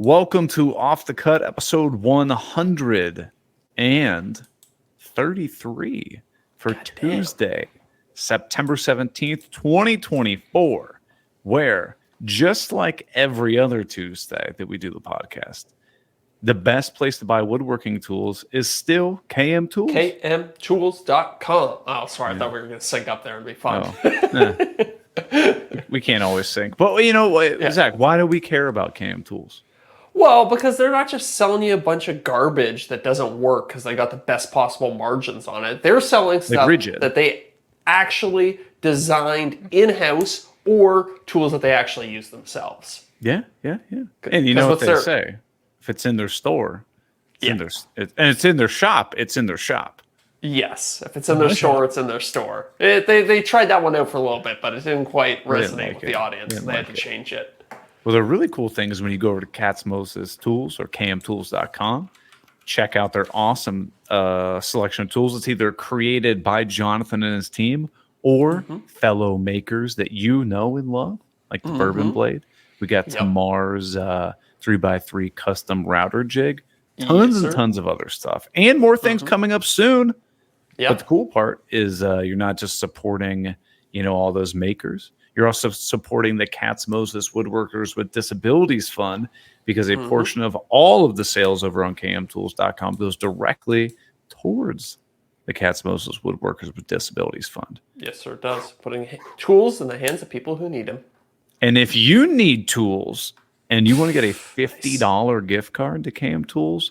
Welcome to Off the Cut, episode 133 for Tuesday, September 17th, 2024, where, just like every other Tuesday that we do the podcast, the best place to buy woodworking tools is still KM Tools. KMTools.com. Oh, sorry. I thought we were going to sync up there and be fun. We can't always sync. But you know what, Zach, why do we care about KM Tools? Well, because they're not just selling you a bunch of garbage that doesn't work because they got the best possible margins on it. They're selling stuff that they actually designed in-house or tools that they actually use themselves. Yeah. And you know what they say? If it's in their store, and it's in their shop, it's in their shop. Yes. If it's in their store, it's in their store. They tried that one out for a little bit, but it didn't quite resonate with the audience. They had to change it. Well, the really cool thing is when you go over to Katz Moses Tools or kmtools.com, check out their awesome selection of tools. It's either created by Jonathan and his team or fellow makers that you know and love, like the Bourbon Blade. We got Tamar's 3x3 custom router jig, tons and tons of other stuff, and more things coming up soon. Yep. But the cool part is you're not just supporting, all those makers. You're also supporting the Katz Moses Woodworkers with Disabilities Fund because a portion of all of the sales over on kmtools.com goes directly towards the Katz Moses Woodworkers with Disabilities Fund. Yes, sir, it does. Putting tools in the hands of people who need them. And if you need tools and you want to get a $50 gift card to KM Tools,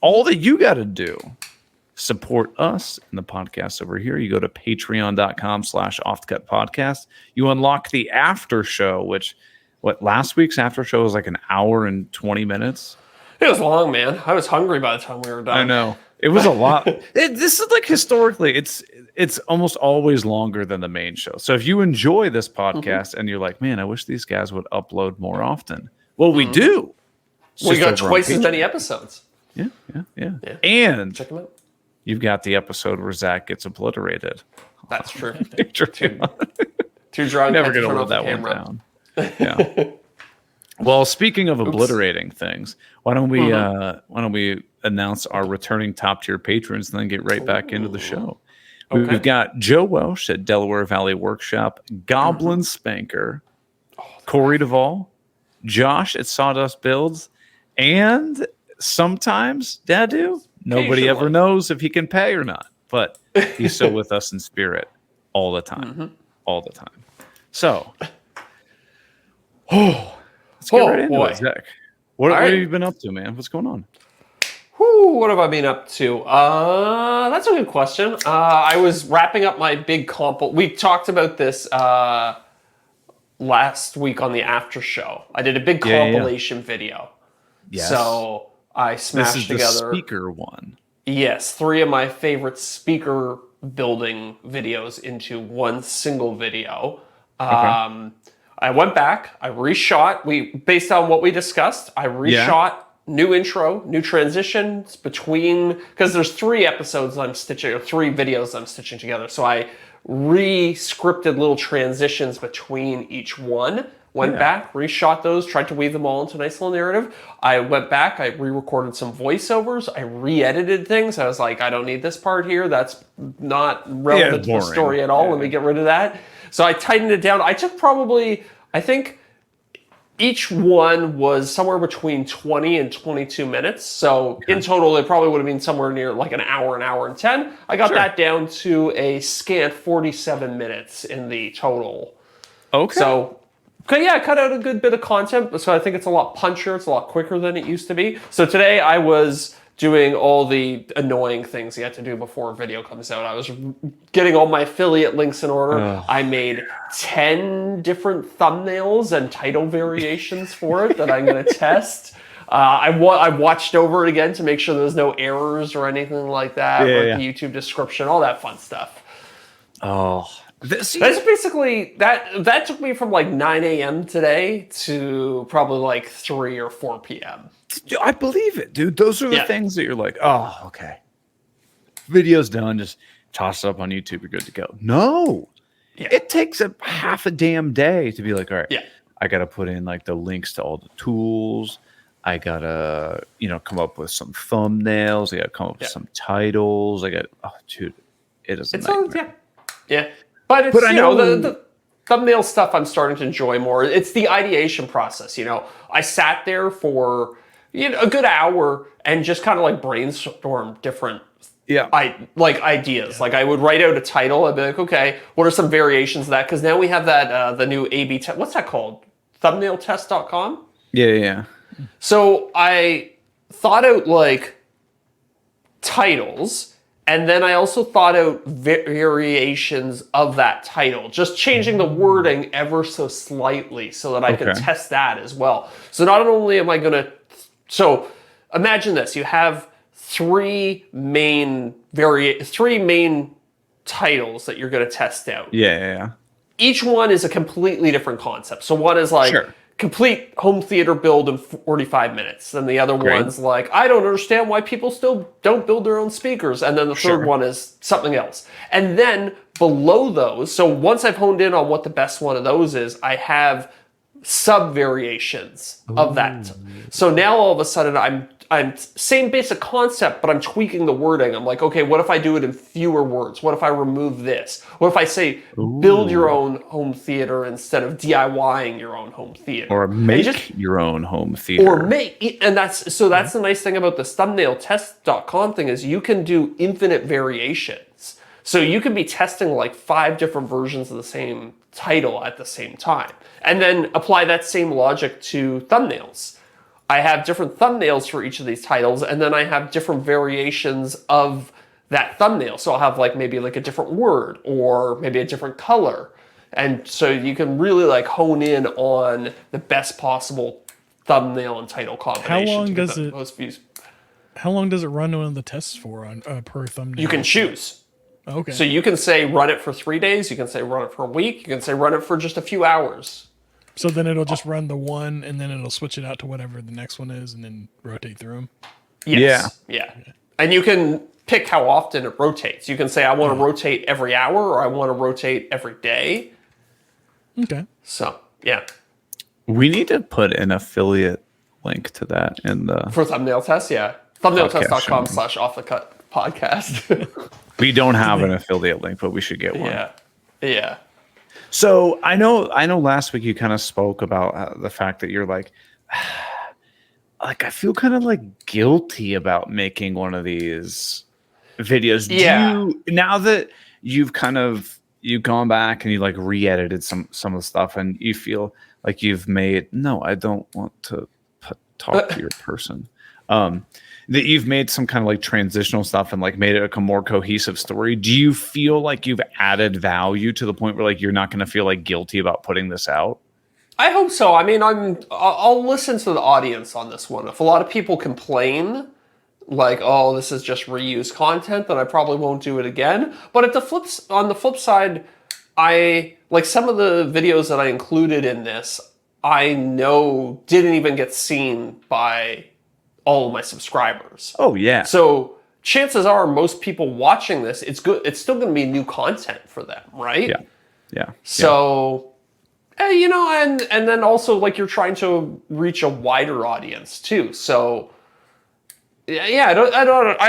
all that you got to do, support us in the podcast over here. You go to patreon.com/offthecutpodcast. You unlock the after show, which last week's after show was like an hour and 20 minutes. It was long, man. I was hungry by the time we were done. I know. It was a lot. This is like historically, it's almost always longer than the main show. So if you enjoy this podcast and you're like, man, I wish these guys would upload more often. Well, we do. We got twice as many episodes. Yeah. And check them out. You've got the episode where Zach gets obliterated. That's true. Too drunk. Never going to live that one down. Yeah. Well, speaking of obliterating things, why don't we announce our returning top tier patrons and then get right back into the show? Okay. We've got Joe Welsh at Delaware Valley Workshop, Goblin Spanker, Corey Duvall, Josh at Sawdust Builds, and sometimes Dadu. Nobody ever knows if he can pay or not, but he's still with us in spirit all the time. All the time. So, let's get right into it, Zach. What have you been up to, man? What's going on? What have I been up to? That's a good question. I was wrapping up my big comp. We talked about this last week on the after show. I did a big compilation video. Yes. So I smashed together the speaker one. Yes, 3 of my favorite speaker building videos into one single video. I went back, I reshot. Based on what we discussed, I reshot new intro, new transitions between, because there's 3 episodes I'm stitching, or 3 videos I'm stitching together. So I re-scripted little transitions between each one. Went back, reshot those, tried to weave them all into a nice little narrative. I went back, I re-recorded some voiceovers, I re-edited things. I was like, I don't need this part here. That's not relevant to the story at all. Let me get rid of that. So I tightened it down. I took probably, I think each one was somewhere between 20 and 22 minutes. So in total, it probably would have been somewhere near like an hour and 10. I got that down to a scant 47 minutes in the total. Okay. So I cut out a good bit of content, so I think it's a lot punchier. It's a lot quicker than it used to be. So today I was doing all the annoying things you have to do before a video comes out. I was getting all my affiliate links in order. I made 10 different thumbnails and title variations for it that I'm going to test. I watched over it again to make sure there's no errors or anything like that. The YouTube description, all that fun stuff. That's basically, that took me from like 9 a.m. today to probably like 3 or 4 p.m. I believe it, dude. Those are the things that you're like, oh, okay. Video's done. Just toss it up on YouTube. You're good to go. No. It takes a half a damn day to be like, all right, I got to put in like the links to all the tools. I gotta, come up with some thumbnails. I gotta come up with some titles. Dude, it is a nightmare. Yeah. But it's, But I know the thumbnail stuff I'm starting to enjoy more. It's the ideation process. I sat there for a good hour and just kind of like brainstorm different ideas. Like I would write out a title. I'd be like, okay, what are some variations of that? Because now we have that the new A/B test. What's that called? Thumbnailtest.com. Yeah. So I thought out like titles, and then I also thought out variations of that title, just changing the wording ever so slightly so that I could test that as well. So not only am I going to, so imagine this, you have three main titles that you're going to test out. Yeah. Each one is a completely different concept. So one is like complete home theater build in 45 minutes. And the other one's like, I don't understand why people still don't build their own speakers. And then the third one is something else. And then below those, so once I've honed in on what the best one of those is, I have sub variations of that. So now all of a sudden I'm same basic concept, but I'm tweaking the wording. I'm like, okay, what if I do it in fewer words? What if I remove this? What if I say build your own home theater instead of DIYing your own home theater? Or make your own home theater. And that's the nice thing about this thumbnailtest.com thing is you can do infinite variations. So you can be testing like 5 different versions of the same title at the same time. And then apply that same logic to thumbnails. I have different thumbnails for each of these titles, and then I have different variations of that thumbnail. So I'll have like maybe like a different word or maybe a different color. And so you can really like hone in on the best possible thumbnail and title combination. How long does it run one of the tests for on per thumbnail? You can choose. Okay. So you can say run it for 3 days. You can say run it for a week. You can say run it for just a few hours. So then it'll just run the one, and then it'll switch it out to whatever the next one is, and then rotate through them? Yes. Yeah. And you can pick how often it rotates. You can say, I want to rotate every hour, or I want to rotate every day. Okay. So, yeah. We need to put an affiliate link to that in the... For thumbnail test, yeah. Thumbnailtest.com/off-the-cut podcast. We don't have an affiliate link, but we should get one. Yeah. So I know last week you kind of spoke about the fact that you're like I feel kind of like guilty about making one of these videos. Yeah. Now that you've gone back and you like re-edited some of the stuff and you feel like you've made, I don't want to talk to your person. That you've made some kind of like transitional stuff and like made it a more cohesive story. Do you feel like you've added value to the point where like you're not going to feel like guilty about putting this out? I hope so. I mean, I'll listen to the audience on this one. If a lot of people complain like, oh, this is just reused content, then I probably won't do it again. But on the flip side, I like some of the videos that I included in this, I know didn't even get seen by all of my subscribers. Oh yeah. So chances are most people watching this, it's still going to be new content for them, right? Yeah. So, and then also like you're trying to reach a wider audience too. So yeah, I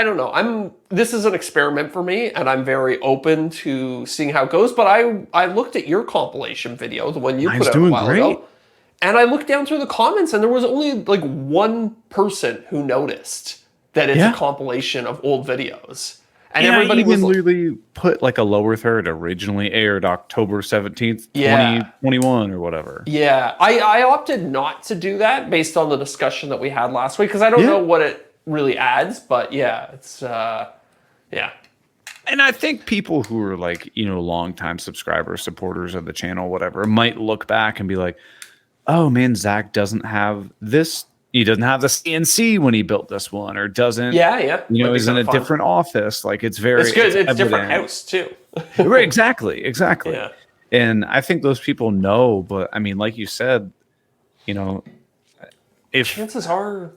don't know. This is an experiment for me, and I'm very open to seeing how it goes. But I looked at your compilation video, the one you put out a while ago. And I looked down through the comments, and there was only like one person who noticed that it's a compilation of old videos. And everybody was literally put like a lower third originally aired October 17th, 2021 or whatever. Yeah, I opted not to do that based on the discussion that we had last week because I don't know what it really adds, but it's And I think people who are like, longtime subscribers, supporters of the channel, whatever, might look back and be like, oh man, Zach doesn't have this. He doesn't have the CNC when he built this one, or doesn't. He's in a different office. Like it's good. It's a different house too. Right, exactly. Yeah. And I think those people know, but I mean, like you said, if chances are,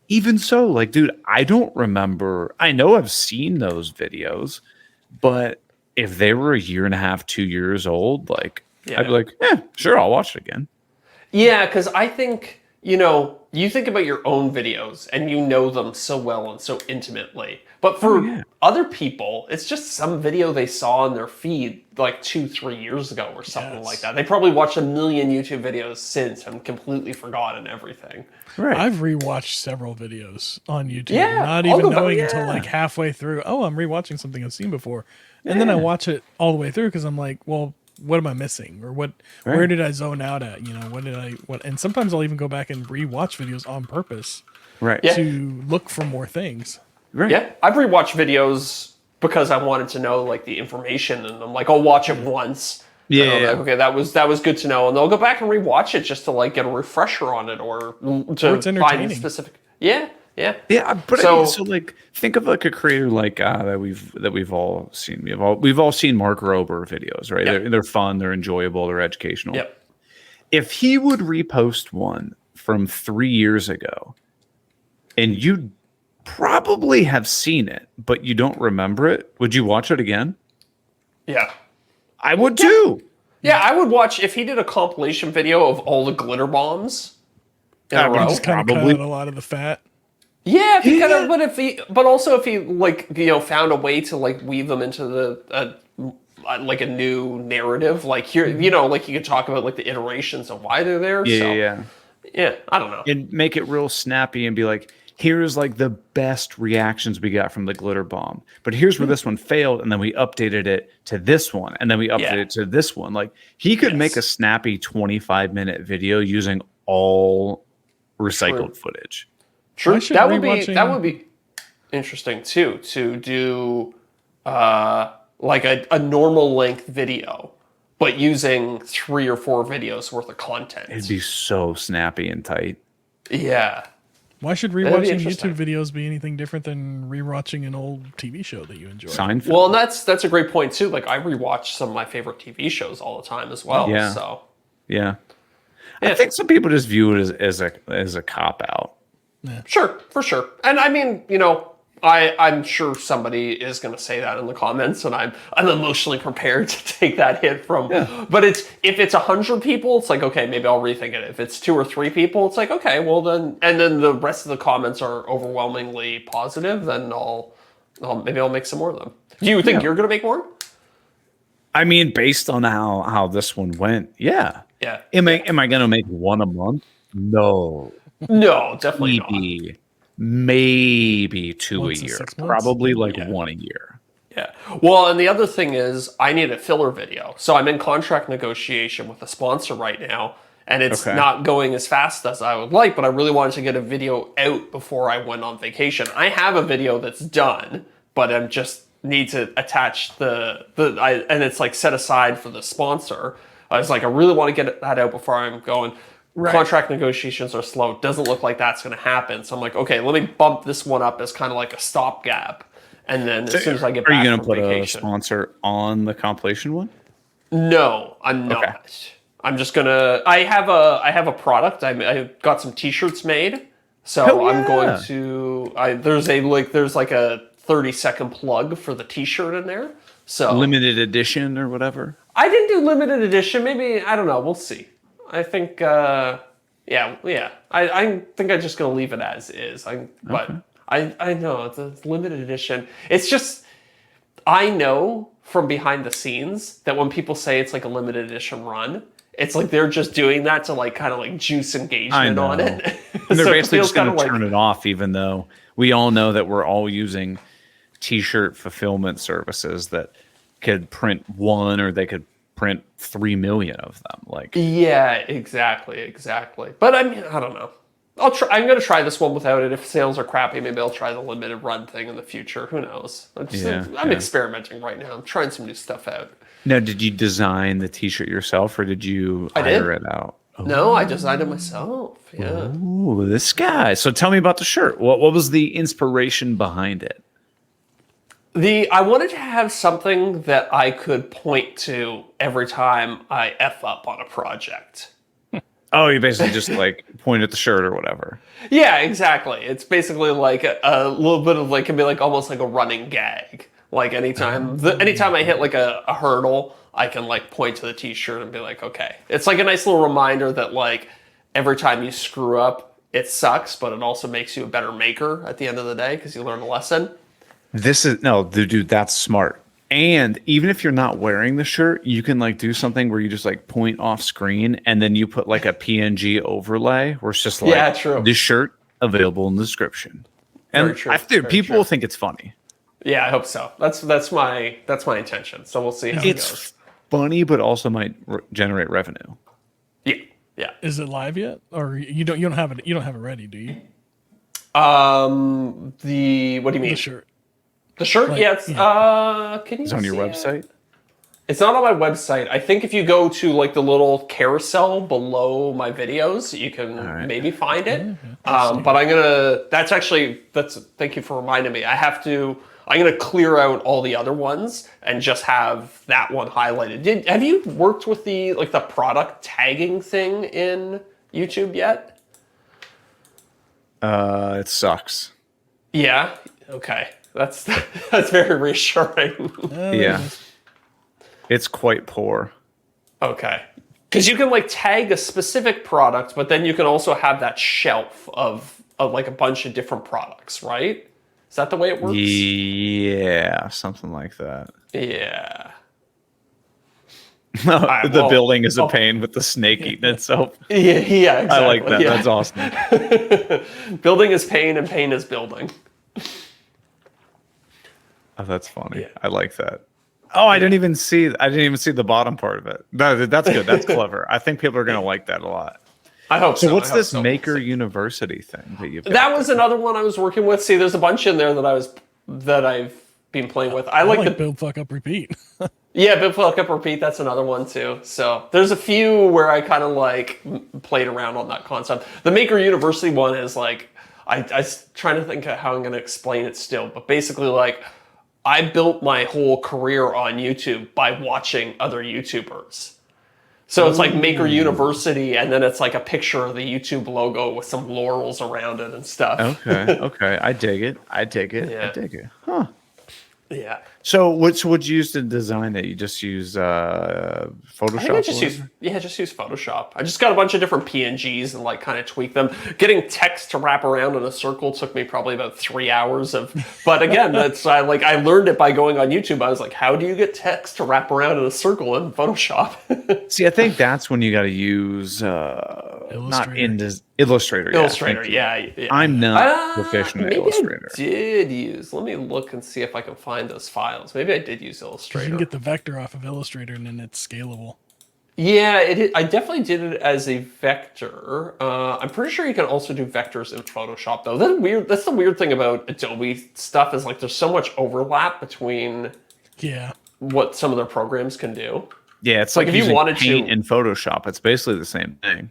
even so, like, dude, I don't remember. I know I've seen those videos, but if they were a year and a half, 2 years old, like. I'd be like, sure, I'll watch it again. Yeah, because I think, you know, you think about your own videos and you know them so well and so intimately. But for other people, it's just some video they saw in their feed like 2-3 years ago or something like that. They probably watched a million YouTube videos since and completely forgotten everything. Right. I've rewatched several videos on YouTube, Yeah, not I'll even go back- knowing yeah. until like halfway through. Oh, I'm rewatching something I've seen before, and then I watch it all the way through because I'm like, well, what am I missing, or what? Where Right. did I zone out at? You know, what did I? What? And sometimes I'll even go back and rewatch videos on purpose Right. Yeah. to look for more things. Right. Yeah, I've rewatched videos because I wanted to know like the information, and I'm like, I'll watch it once. Yeah, And I'll be yeah. like, okay, that was good to know, and they'll go back and rewatch it just to like get a refresher on it or to it's find entertaining. specific. Yeah, yeah, Yeah, but So- I mean, so like, think of like a creator like that we've all seen. We've all seen Mark Rober videos, right? Yep. They're fun, they're enjoyable, they're educational. Yep. If he would repost one from 3 years ago, and you probably have seen it, but you don't remember it, would you watch it again? Yeah. I would too. Yeah, I would watch if he did a compilation video of all the glitter bombs in a would row. Just kind of cut Probably. out a lot of the fat. Yeah, if he kind Yeah. of, but also if he like found a way to like weave them into the like a new narrative, like here, like you could talk about like the iterations of why they're there. Yeah, so, yeah. yeah. I don't know. And make it real snappy and be like, here's like the best reactions we got from the glitter bomb, but here's where this one failed, and then we updated it to this one, and then we updated it to this one. Like, he could make a snappy 25-minute video using all recycled footage. True. I should That rewatching- would be interesting too, to do like a normal length video, but using 3 or 4 videos worth of content. It'd be so snappy and tight. Yeah. Why should be rewatching interesting. YouTube videos be anything different than rewatching an old TV show that you enjoy? Seinfeld. Well, and that's a great point too. Like I rewatch some of my favorite TV shows all the time as well. Yeah. So Yeah. I think some people just view it as a cop out. sure, for sure. And I mean, I'm sure somebody is going to say that in the comments, and I'm emotionally prepared to take that hit from. Yeah. But if it's 100 people, it's like, okay, maybe I'll rethink it. If it's 2 or 3 people, it's like, okay, well then, and then the rest of the comments are overwhelmingly positive, then maybe I'll make some more of them. Do you think you're going to make more? I mean, based on how this one went, yeah. Yeah. Am I going to make one a month? No. No, definitely not. Maybe 2 Once a in year. 6 months? Probably like 1 a year. Yeah. Well, and the other thing is I need a filler video. So I'm in contract negotiation with a sponsor right now, and it's not going as fast as I would like, but I really wanted to get a video out before I went on vacation. I have a video that's done, but I just need to attach and it's like set aside for the sponsor. I was like, I really want to get that out before I'm going. Right. Contract negotiations are slow. It doesn't look like that's going to happen. So I'm like, okay, let me bump this one up as kind of like a stopgap. And then as soon as I get Are back you going to from put vacation. a sponsor on the compilation one? No, I'm not. Okay. I'm just gonna. I have a product. I got some T-shirts made, so Hell I'm yeah. going to. There's like a 30-second plug for the T-shirt in there. So Limited edition or whatever? I didn't do limited edition. Maybe I don't know. We'll see. I think. Yeah. I think I'm just gonna leave it as is. But I know the limited edition. It's just. I know from behind the scenes that when people say it's like a limited edition run, it's like they're just doing that to like kind of like juice engagement on it. And they're So it basically feels just going kinda to turn it off, even though we all know that we're all using T-shirt fulfillment services that could print 1 or they could print 3 million of them. Like, Yeah, exactly. But I mean, I don't know. I'll try. I'm gonna try this one without it. If sales are crappy, maybe I'll try the limited run thing in the future. Who knows? I'm experimenting right now. I'm trying some new stuff out. now, did you design the T-shirt yourself, or did you I did. hire it out? No, I designed it myself. Yeah. Ooh, this guy. So tell me about the shirt. What was the inspiration behind it? I wanted to have something that I could point to every time I F up on a project. Oh, you basically just like point at the shirt or whatever. Yeah, exactly. It's basically like a little bit of like, can be like almost like a running gag. Like anytime I hit like a hurdle, I can like point to the T-shirt and be like, okay. It's like a nice little reminder that like every time you screw up, it sucks, but it also makes you a better maker at the end of the day because you learn a lesson. Dude, that's smart. And even if you're not wearing the shirt, you can like do something where you just like point off screen and then you put like a PNG overlay where it's just like, Yeah, true. This shirt available in the description. Very And true. People will think it's funny. Yeah, I hope so. That's my intention. So we'll see how it goes. It's funny, but also might generate revenue. Yeah. Is it live yet, or you don't have it? You don't have it ready, do you? What do you mean? The shirt. The shirt? Like, Yeah. It's, can you It's on your see it? website. It's not on my website. I think if you go to like the little carousel below my videos, you can maybe find it. But thank you for reminding me. I'm going to clear out all the other ones and just have that one highlighted. Have you worked with the product tagging thing in YouTube yet? It sucks. Yeah. Okay. That's very reassuring. Yeah. It's quite poor. Okay. Because you can like tag a specific product, but then you can also have that shelf of like a bunch of different products, right? Is that the way it works? Yeah, something like that. Yeah. The building is a pain with the snake eating itself. Yeah, exactly. I like that. Yeah. That's awesome. Building is pain and pain is building. Oh, that's funny. Yeah. I like that. Oh, I didn't even see the bottom part of it. That's good. That's clever. I think people are going to like that a lot. I hope so. So what's this Maker University thing that you've got? That was another one I was working with. See, there's a bunch in there that I've been playing with. I like the build, fuck up, repeat. Yeah, build, fuck up, repeat. That's another one too. So there's a few where I kind of like played around on that concept. The Maker University one is like I was trying to think of how I'm going to explain it still, but basically like I built my whole career on YouTube by watching other YouTubers. So it's like Maker University, and then it's like a picture of the YouTube logo with some laurels around it and stuff. Okay. I dig it. Yeah. I dig it. Huh. Yeah. So what'd you use to design it? You just use Photoshop? I think I just use Photoshop. I just got a bunch of different PNGs and like kind of tweak them. Getting text to wrap around in a circle took me probably about 3 hours but again, that's I learned it by going on YouTube. I was like, how do you get text to wrap around in a circle in Photoshop? See, I think that's when you got to use Illustrator. Illustrator, yeah. I'm not proficient at Illustrator. Let me look and see if I can find those files. Maybe I did use Illustrator. You can get the vector off of Illustrator, and then it's scalable. Yeah, I definitely did it as a vector. I'm pretty sure you can also do vectors in Photoshop, though. That's the weird thing about Adobe stuff is like there's so much overlap between what some of their programs can do. Yeah, it's like if you wanted Paint in Photoshop. It's basically the same thing.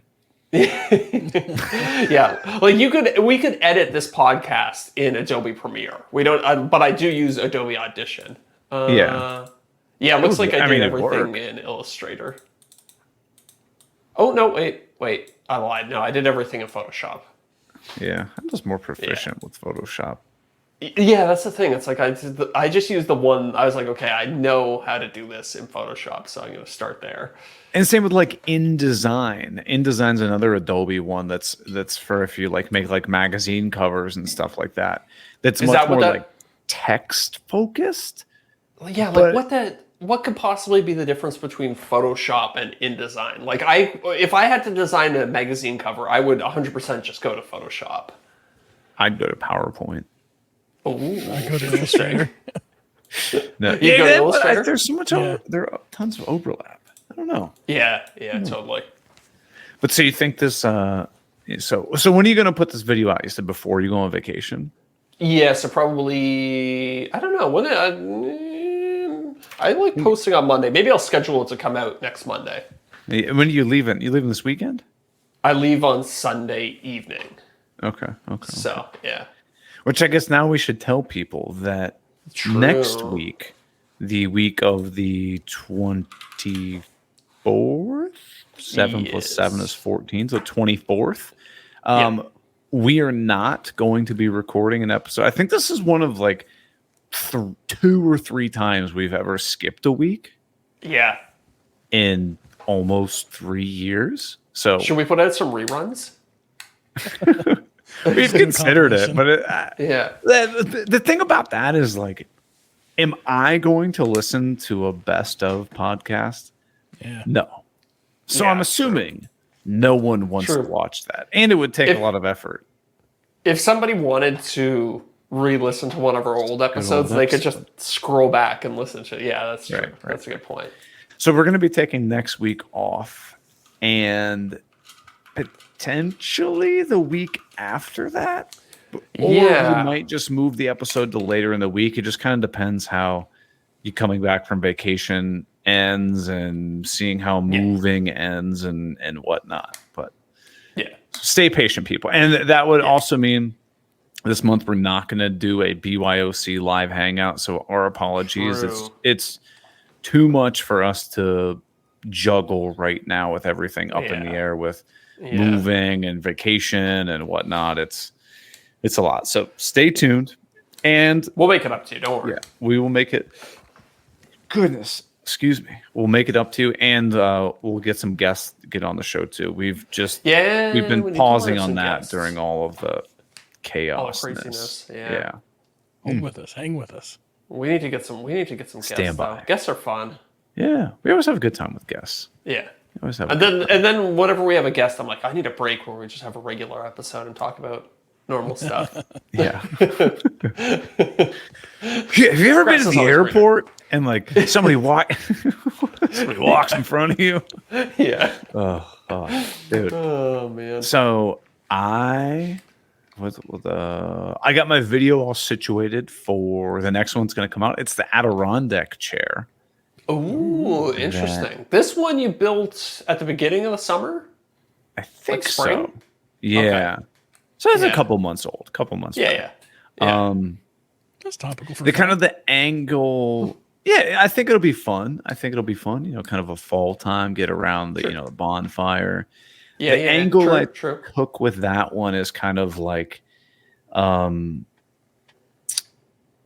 Yeah, like we could edit this podcast in Adobe Premiere. We don't, but I do use Adobe Audition. It looks like I did everything in Illustrator. Oh no, wait, I lied. No, I did everything in Photoshop. Yeah, I'm just more proficient with Photoshop. Yeah, that's the thing. It's like I just used the one. I was like, okay, I know how to do this in Photoshop, so I'm going to start there. And same with like InDesign. InDesign's another Adobe one that's for if you like make like magazine covers and stuff like that. That's much more like text focused. Yeah, like what could possibly be the difference between Photoshop and InDesign? Like if I had to design a magazine cover, I would 100% just go to Photoshop. I'd go to PowerPoint. Oh, I go to Illustrator. No, go to Illustrator? There's so much. There are tons of overlap. I don't know. Yeah, totally. But so you think this? So when are you going to put this video out? You said before you go on vacation. Yeah, so probably I don't know when. I like posting on Monday. Maybe I'll schedule it to come out next Monday. When are you leaving? You leaving this weekend? I leave on Sunday evening. Okay. So yeah. Which I guess now we should tell people that next week, the week of the 24th, 7 plus 7 is 14, so 24th, we are not going to be recording an episode. I think this is one of like 2 or 3 times we've ever skipped a week. Yeah. In almost 3 years. So Should we put out some reruns? we've considered it, but Yeah. the thing about that is like, am I going to listen to a best of podcast? Yeah. No. So Yeah, I'm assuming no one wants True. to watch that, and it would take a lot of effort. If somebody wanted to re-listen to one of our old episodes, they could just scroll back and listen to it. Yeah, that's true. Right. That's a good point. So we're going to be taking next week off, and potentially the week after that. Or Yeah. we might just move the episode to later in the week. It just kind of depends how you coming back from vacation ends and seeing how moving ends and whatnot. But Yeah. stay patient, people. And that would also mean this month we're not going to do a BYOC live hangout. So our apologies. True. It's too much for us to juggle right now with everything up in the air with moving and vacation and whatnot. It's a lot. So stay tuned, and We'll make it up to you. Don't worry. yeah, we will make it. Goodness, excuse me. We'll make it up to you, and we'll get some guests to get on the show too. We've we been need to pausing have on some that guests. during all of the All the chaos. craziness. Yeah. Hang with us. Hang with us. We need to get some guests. Stand by. Though. Guests are fun. Yeah. We always have a good time with guests. Yeah. We always have. And then whenever we have a guest, I'm like, I need a break where we just have a regular episode and talk about normal stuff. Yeah. Have you ever been to the airport and like somebody walks in front of you? Yeah. Oh, dude. Oh man. So I got my video all situated for the next one's going to come out. It's the Adirondack chair. Ooh, interesting. This one you built at the beginning of the summer? I think Like spring? so. Yeah. Okay. So it's a Yeah. couple months old. Yeah. Yeah. That's topical for The fun. kind of the angle. Yeah, I think it'll be fun. You know, kind of a fall time, get around the, the bonfire. Yeah. The angle True, I true. took with that one is kind of like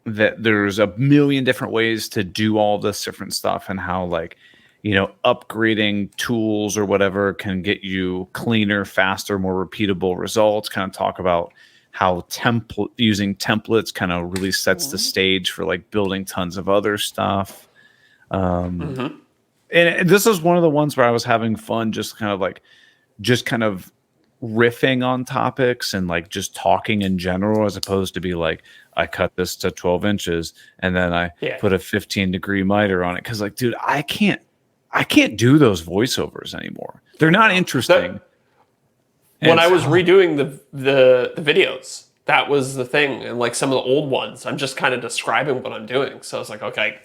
that there's a million different ways to do all this different stuff, and how like, upgrading tools or whatever can get you cleaner, faster, more repeatable results. Kind of talk about how using templates kind of really sets the stage for like building tons of other stuff. And this is one of the ones where I was having fun, just kind of riffing on topics and like just talking in general, as opposed to be like, I cut this to 12 inches and then I put a 15-degree miter on it. Cause like, dude, I can't do those voiceovers anymore. They're not interesting. When I was redoing the videos, that was the thing. And like some of the old ones, I'm just kind of describing what I'm doing. So I was like, okay,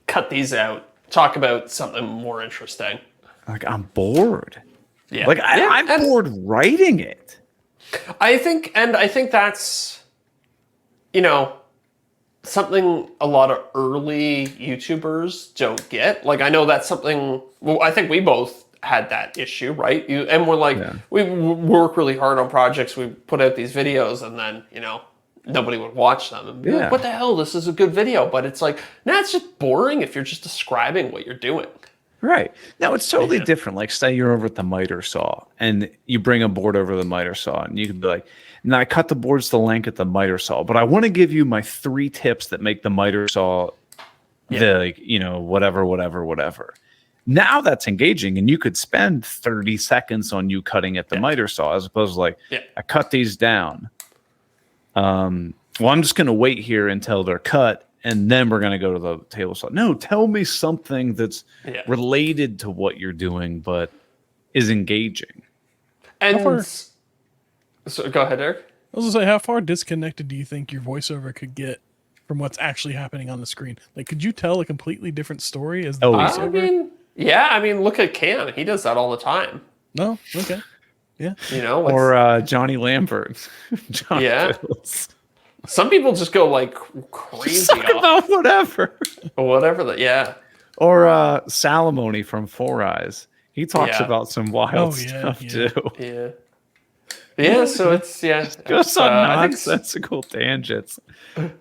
cut these out. Talk about something more interesting. Like, I'm bored. Yeah. Like I'm bored writing it. I think that's, something a lot of early YouTubers don't get. Like, I know that's something, well, I think we both had that issue, right? And we're like, we work really hard on projects. We put out these videos and then, nobody would watch them. And be like, what the hell? This is a good video. But it's like, it's just boring if you're just describing what you're doing. Right. Now, it's totally different. Like, say you're over at the miter saw and you bring a board over to the miter saw and you can be like, now I cut the boards to length at the miter saw, but I want to give you my 3 tips that make the miter saw whatever. Now that's engaging, and you could spend 30 seconds on you cutting at the miter saw, as opposed to like, I cut these down. Well, I'm just going to wait here until they're cut, and then we're going to go to the table saw. No, tell me something that's related to what you're doing, but is engaging. And so, go ahead, Eric. I was gonna say, how far disconnected do you think your voiceover could get from what's actually happening on the screen? Like, could you tell a completely different story as the voiceover? I mean, look at Cam. He does that all the time. No? Okay. Yeah. Or Johnny Lambert. Fields. Some people just go like crazy about whatever. Or Or Salamoni from Four Eyes. He talks about some wild stuff too. Yeah. Yeah, so it's just on nonsensical tangents.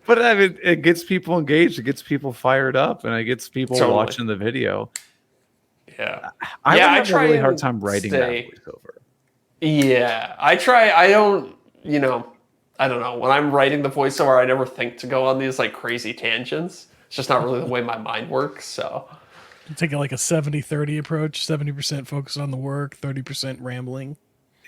But I mean, it gets people engaged, it gets people fired up, and it gets people watching the video. Yeah. I have a really hard time writing that voiceover. Yeah, I try. I don't, I don't know. When I'm writing the voiceover, I never think to go on these like crazy tangents. It's just not really the way my mind works. So, Taking like a 70-30 approach, 70% focused on the work, 30% rambling.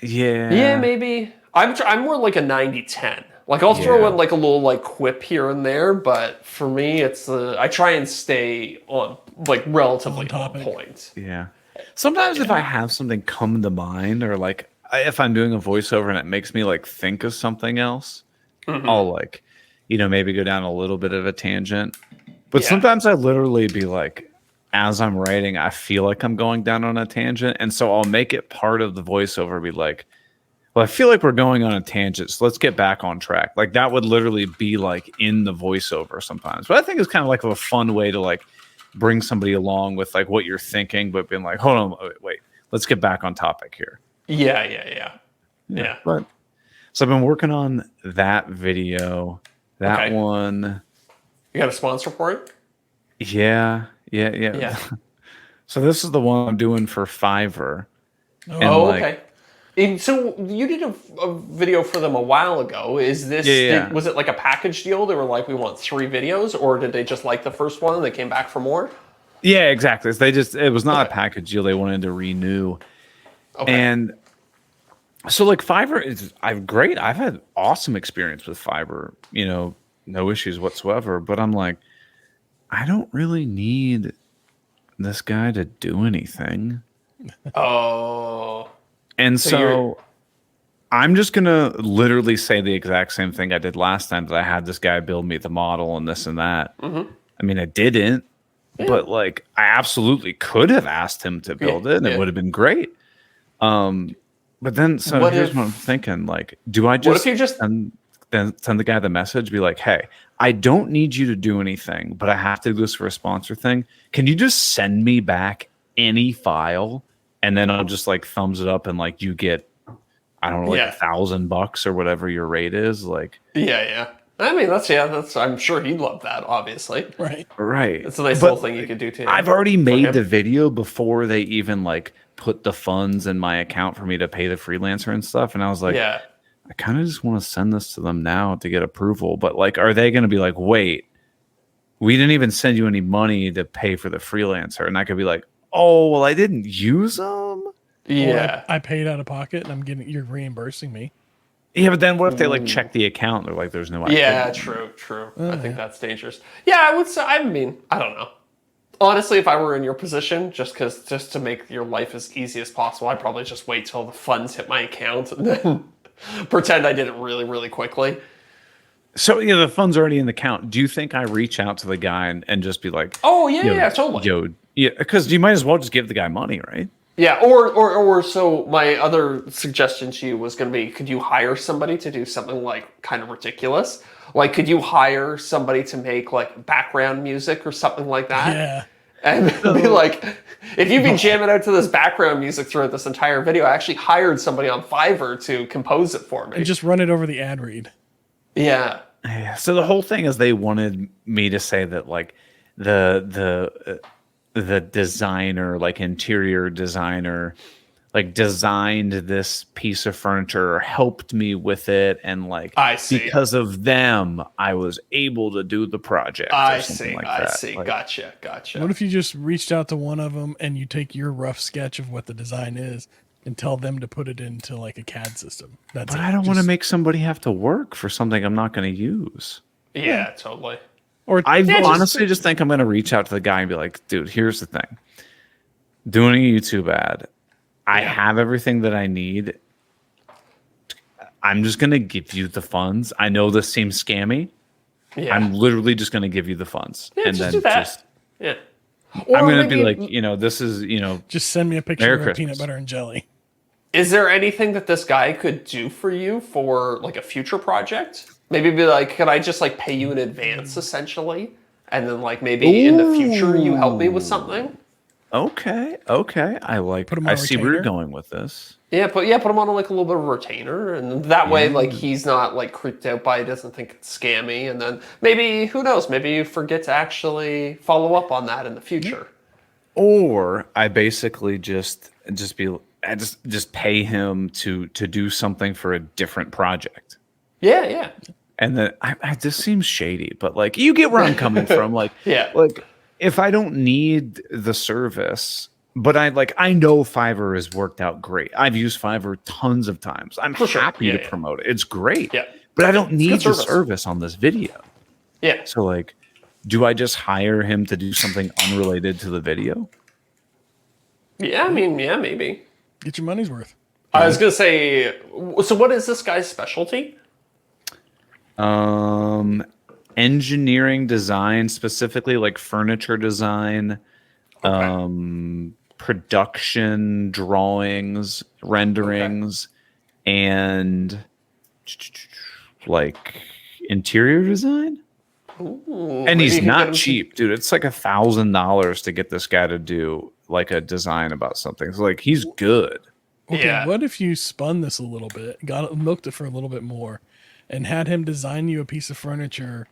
yeah, Yeah. maybe. I'm more like a 90-10. Like I'll throw Yeah. in like a little like quip here and there, but for me, I try and stay on like relatively on topic. point. Yeah. Sometimes if I have something come to mind or like if I'm doing a voiceover and it makes me like think of something else, I'll like, maybe go down a little bit of a tangent. But Yeah. sometimes I literally be like, as I'm writing, I feel like I'm going down on a tangent. And so I'll make it part of the voiceover, be like, well, I feel like we're going on a tangent, so let's get back on track. Like that would literally be like in the voiceover sometimes. But I think it's kind of like a fun way to like bring somebody along with like what you're thinking, but being like, hold on, wait, let's get back on topic here. Yeah. But so I've been working on that video, that Okay. one. You got a sponsor for it? Yeah. So this is the one I'm doing for Fiverr. Oh, like, okay. And so you did a video for them a while ago. Is this Yeah. was it like a package deal? They were like, we want 3 videos, or did they just like the first one and they came back for more? Yeah, exactly. So it was not a package deal. They wanted to renew. Okay. And so like Fiverr is great. I've had awesome experience with Fiverr, no issues whatsoever. But I'm like, I don't really need this guy to do anything. Oh. And So so I'm just gonna literally say the exact same thing I did last time, that I had this guy build me the model and this and that. I mean, I didn't, but like I absolutely could have asked him to build it, and it would have been great. But then here's what I'm thinking: like, do I just, What if you just send the guy the message, be like, hey, I don't need you to do anything, but I have to do this for a sponsor thing. Can you just send me back any file, and then I'll just like thumbs it up, and like you get, I don't know, like $1,000 or whatever your rate is, like. Yeah. I mean, that's. I'm sure he'd love that. Obviously, Right. It's a nice little thing you could do too. I've already made the video before they even like put the funds in my account for me to pay the freelancer and stuff. And I was like, I kind of just want to send this to them now to get approval. But like, are they going to be like, wait, we didn't even send you any money to pay for the freelancer? And I could be like, oh, well, I didn't use them. Yeah. I paid out of pocket and you're reimbursing me. Yeah, but then what if they like check the account? They're like, there's no activity. Yeah, true. I think that's dangerous. Yeah, I would say, I mean, I don't know. Honestly, if I were in your position, just to make your life as easy as possible, I'd probably just wait till the funds hit my account and then pretend I did it really, really quickly. So the funds are already in the account. Do you think I reach out to the guy and just be like, oh yeah, totally. Because you might as well just give the guy money, right? Yeah, or so my other suggestion to you was going to be, could you hire somebody to do something like kind of ridiculous? Like, could you hire somebody to make like background music or something like that? Yeah. And be like, if you've been jamming out to this background music throughout this entire video, I actually hired somebody on Fiverr to compose it for me. And just run it over the ad read. Yeah. So the whole thing is they wanted me to say that like the designer, like interior designer, like designed this piece of furniture or helped me with it, and like because of them I was able to do the project. I see. Like, Gotcha. What if you just reached out to one of them and you take your rough sketch of what the design is and tell them to put it into like a CAD system? But I don't want to make somebody have to work for something I'm not going to use. Yeah, totally. Or I honestly just think I'm going to reach out to the guy and be like, dude, here's the thing. Doing a YouTube ad, I have everything that I need. I'm just going to give you the funds. I know this seems scammy. Yeah. I'm literally just going to give you the funds. Yeah, and just then do that. just, Or I'm going to be like, this is, just send me a picture of peanut butter and jelly. Is there anything that this guy could do for you for like a future project? Maybe be like, could I just like pay you in advance essentially? And then like maybe in the future you help me with something? Okay. I see where you're going with this. Yeah, put him on like a little bit of a retainer, and that way like he's not like creeped out by it, doesn't think it's scammy, and then maybe, who knows, maybe you forget to actually follow up on that in the future. Or I basically just be I just pay him to do something for a different project. Yeah. And then I this seems shady, but like you get where I'm coming from. Like, Yeah. like if I don't need the service, but I know Fiverr has worked out great. I've used Fiverr tons of times. I'm happy to promote it. It's great. Yeah. But I don't It's need good the service on this video. Yeah. So like, do I just hire him to do something unrelated to the video? Yeah, I mean, yeah, maybe. Get your money's worth. I was gonna say, so what is this guy's specialty? Engineering design, specifically like furniture design, production drawings, renderings, and like interior design. Ooh, and he's not cheap, dude. It's like $1,000 to get this guy to do like a design about something. So like he's good. Okay, Yeah. what if you spun this a little bit, milked it for a little bit more, and had him design you a piece of furniture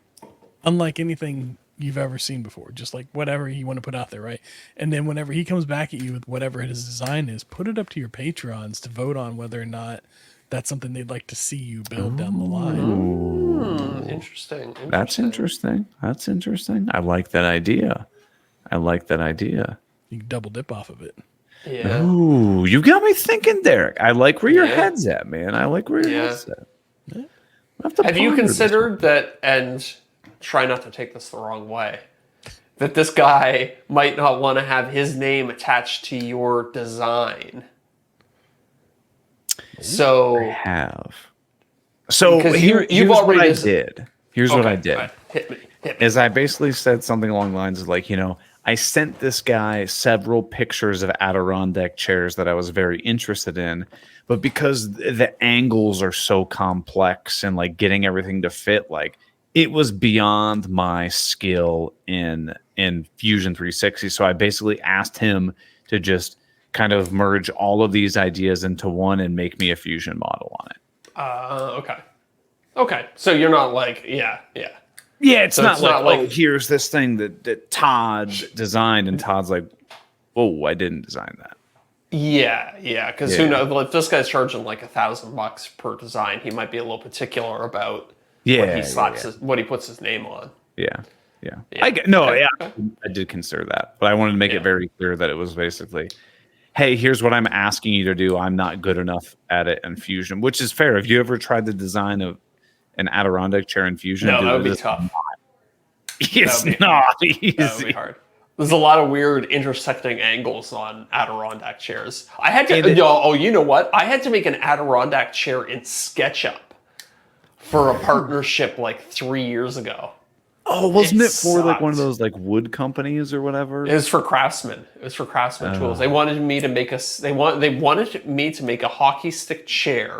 unlike anything you've ever seen before, just like whatever you want to put out there, right? And then whenever he comes back at you with whatever his design is, put it up to your Patrons to vote on whether or not that's something they'd like to see you build down the line. Interesting. That's interesting. That's interesting. I like that idea. You can double dip off of it. Yeah. Ooh, you got me thinking, Deric. I like where your head's at, man. I like where your head's at. Have you considered that, and try not to take this the wrong way, that this guy might not want to have his name attached to your design? So I have. So Because here's what I did. Here's what I did. Right. Hit me. Is I basically said something along the lines of like, I sent this guy several pictures of Adirondack chairs that I was very interested in, but because the angles are so complex and like getting everything to fit, like it was beyond my skill in Fusion 360. So I basically asked him to just kind of merge all of these ideas into one and make me a Fusion model on it. Okay. So you're not like, yeah. Yeah, it's So not it's like, not like- here's this thing that Todd designed, and Todd's like, whoa, I didn't design that. Yeah. Because who knows? Well, if this guy's charging like $1,000 per design, he might be a little particular about what he puts his name on. Yeah. Okay. I did consider that, but I wanted to make it very clear that it was basically, hey, here's what I'm asking you to do. I'm not good enough at it in Fusion, which is fair. Have you ever tried the design of an Adirondack chair in Fusion? No, that would be tough. It's not easy. That would be hard. There's a lot of weird intersecting angles on Adirondack chairs. I had to. You know what? I had to make an Adirondack chair in SketchUp for a partnership like 3 years ago. Oh, wasn't it for like one of those like wood companies or whatever? It was for Craftsman. Tools. They wanted me to make They wanted me to make a hockey stick chair.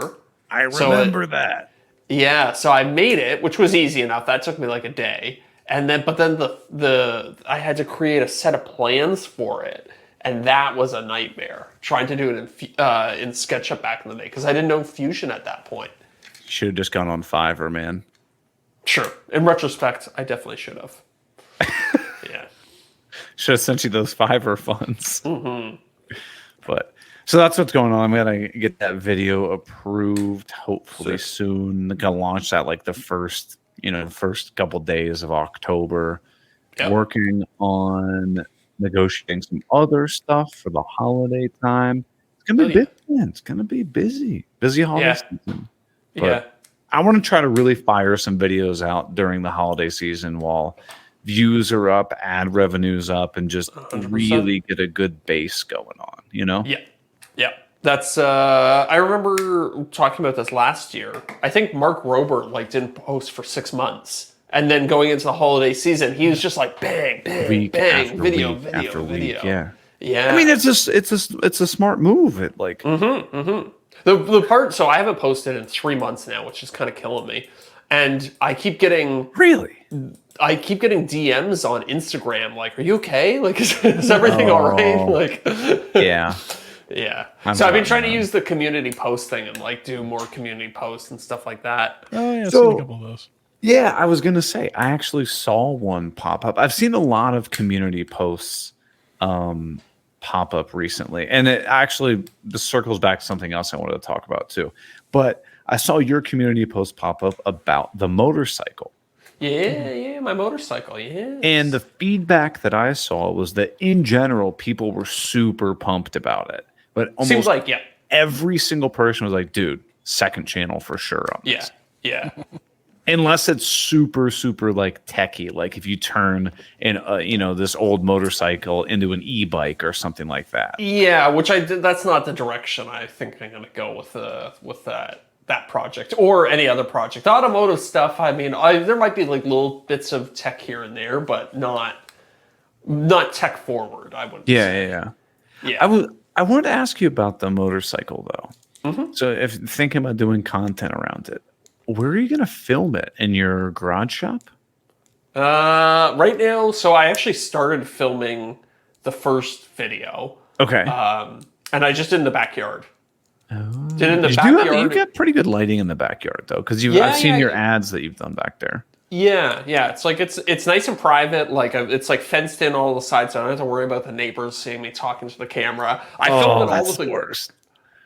I remember that. Yeah, so I made it, which was easy enough. That took me like a day. And then I had to create a set of plans for it, and that was a nightmare trying to do it in SketchUp back in the day because I didn't know Fusion at that point. You should have just gone on Fiverr, man. Sure. In retrospect, I definitely should have. Yeah. Should have sent you those Fiverr funds. But so that's what's going on. I'm gonna get that video approved hopefully soon. I'm gonna launch that like the first couple days of October. Yep. Working on negotiating some other stuff for the holiday time. It's gonna be busy, man. It's gonna be busy holiday season. But I want to try to really fire some videos out during the holiday season while views are up, ad revenue's up, and just 100%. really get a good base going on, Yeah. That's I remember talking about this last year. I think Mark Rober didn't post for 6 months. And then going into the holiday season, he was just like bang, week bang, after video. week, yeah. Yeah. I mean, it's a smart move. It like the part. So I haven't posted in 3 months now, which is kind of killing me. And I keep getting DMs on Instagram like, "Are you okay? Like, is everything all right?" Like, yeah. Yeah. So I've been trying to use the community post thing and do more community posts and stuff like that. Oh yeah, I've seen a couple of those. Yeah, I was gonna say I actually saw one pop up. I've seen a lot of community posts pop up recently, and it actually this circles back to something else I wanted to talk about too. But I saw your community post pop up about the motorcycle. Yeah, my motorcycle. Yeah. And the feedback that I saw was that in general, people were super pumped about it. But seems almost like yeah, every single person was like, dude, second channel for sure on yeah, this. yeah. Unless it's super, super like techie, like if you turn in, this old motorcycle into an e-bike or something like that. Yeah, which I did. That's not the direction I think I'm going to go with that project or any other project. The automotive stuff. I mean, there might be like little bits of tech here and there, but not tech forward. I wouldn't. say. Yeah. Yeah. I wanted to ask you about the motorcycle though. So if thinking about doing content around it, where are you going to film it? In your garage shop? Right now, so I actually started filming the first video, Okay. and I just did in the backyard. Did in the you backyard. you got pretty good lighting in the backyard though, because Yeah, I've seen yeah. your ads that you've done back there. Yeah. It's like it's nice and private. Like it's like fenced in all the sides, so I don't have to worry about the neighbors seeing me talking to the camera. I filmed it all that's with the a worst.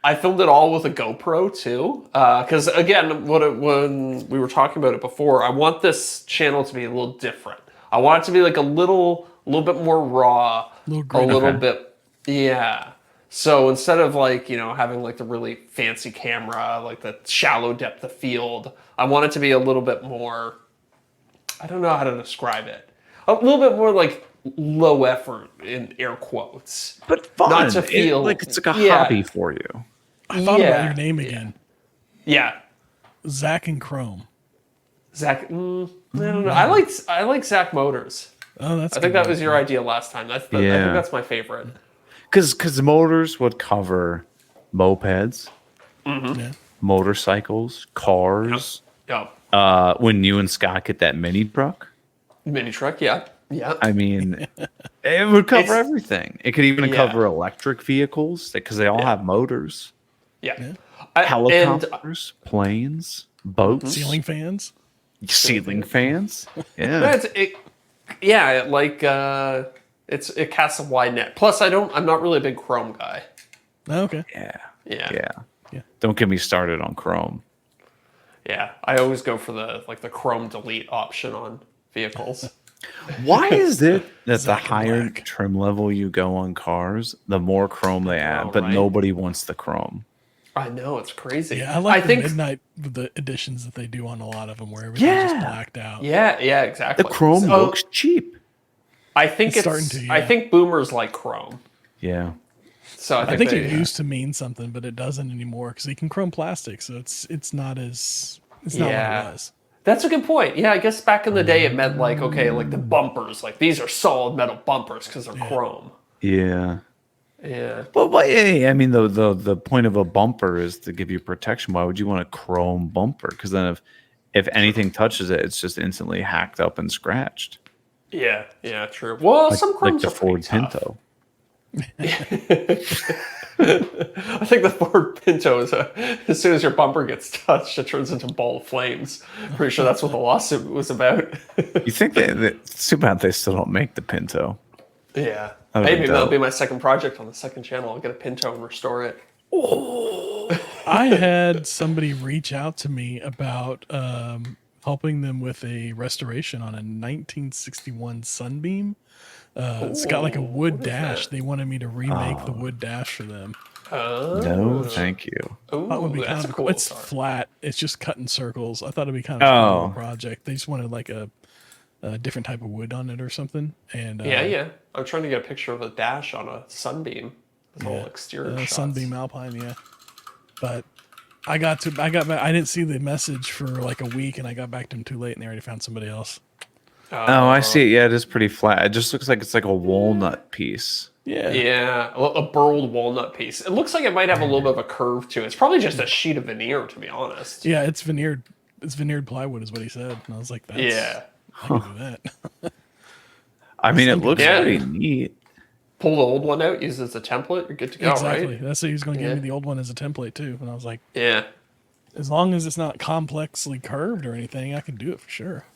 I filmed it all with a GoPro too, because again, when we were talking about it before, I want this channel to be a little different. I want it to be like a little bit more raw, a little bit, yeah. So instead of like having like the really fancy camera, like the shallow depth of field, I want it to be a little bit more. I don't know how to describe it. A little bit more like low effort in air quotes, But fun. Not to feel it's like a hobby for you. I thought about your name again. Yeah. Zach and Chrome. Zach, I don't know. I like Zach Motors. Oh, that's. I think that was your idea last time. I think that's my favorite. Because motors would cover mopeds, Yeah. motorcycles, cars. Yep. When you and Scott get that mini truck, Mini truck. Yeah. Yeah. I mean, it would cover It's- everything. It could even Yeah. cover electric vehicles because they all have motors, Yeah. helicopters, planes, boats, Ceiling fans. ceiling fans. Yeah. It casts a wide net. Plus, I'm not really a big Chrome guy. Oh, okay. Yeah. Yeah. Yeah. Don't get me started on Chrome. Yeah. I always go for the Chrome delete option on vehicles. Why is it that the Zach and higher Black. trim level you go on cars, the more chrome they add, but right. nobody wants the chrome? I know, it's crazy. Yeah, I like the think midnight with the additions that they do on a lot of them, where everything's just Yeah. blacked out. Yeah, exactly. The chrome So, looks cheap. I think It's it's starting to, I yeah. think boomers like Chrome. Yeah. So I think they, it used to mean something, but it doesn't anymore because you can chrome plastic, so it's not not what Yeah. it was. That's a good point. Yeah, I guess back in the day it meant like, okay, like the bumpers, like these are solid metal bumpers because they're chrome. Yeah. Yeah. But hey, I mean, the point of a bumper is to give you protection. Why would you want a chrome bumper? Because then if anything touches it, it's just instantly hacked up and scratched. Yeah, true. Well, some Like chromes the are Ford pretty tough. Pinto. I think the Ford Pinto is as soon as your bumper gets touched, it turns into a ball of flames. Pretty sure that's what the lawsuit was about. You think it's too bad they still don't make the Pinto. Yeah. Oh, Maybe that'll dope. be my second project on the second channel. I'll get a Pinto and restore it. I had somebody reach out to me about helping them with a restoration on a 1961 Sunbeam. It's got like a wood what is dash. that? They wanted me to remake the wood dash for them. No, thank you. That would be That's kind a of cool. It's start. flat. It's just cut in circles. I thought it'd be kind of a cool little project. They just wanted like a different type of wood on it or something. And Yeah. I'm trying to get a picture of a dash on a Sunbeam. The whole exterior shots. Sunbeam Alpine, yeah. But I got back. I didn't see the message for like a week, and I got back to them too late, and they already found somebody else. Oh, I see it. Yeah, it is pretty flat. It just looks like it's like a walnut piece. Yeah. Yeah, a burled walnut piece. It looks like it might have a little bit of a curve to it. It's probably just a sheet of veneer, to be honest. Yeah, it's veneered. It's veneered plywood, is what he said, and I was like, "That's Yeah. I can do that." I mean, it looks Yeah. pretty neat. Pull the old one out, use it as a template, you're good to go, Exactly. right? That's what he was going to give Yeah. me the old one as a template too, and I was like, Yeah. as long as it's not complexly curved or anything, I can do it for sure.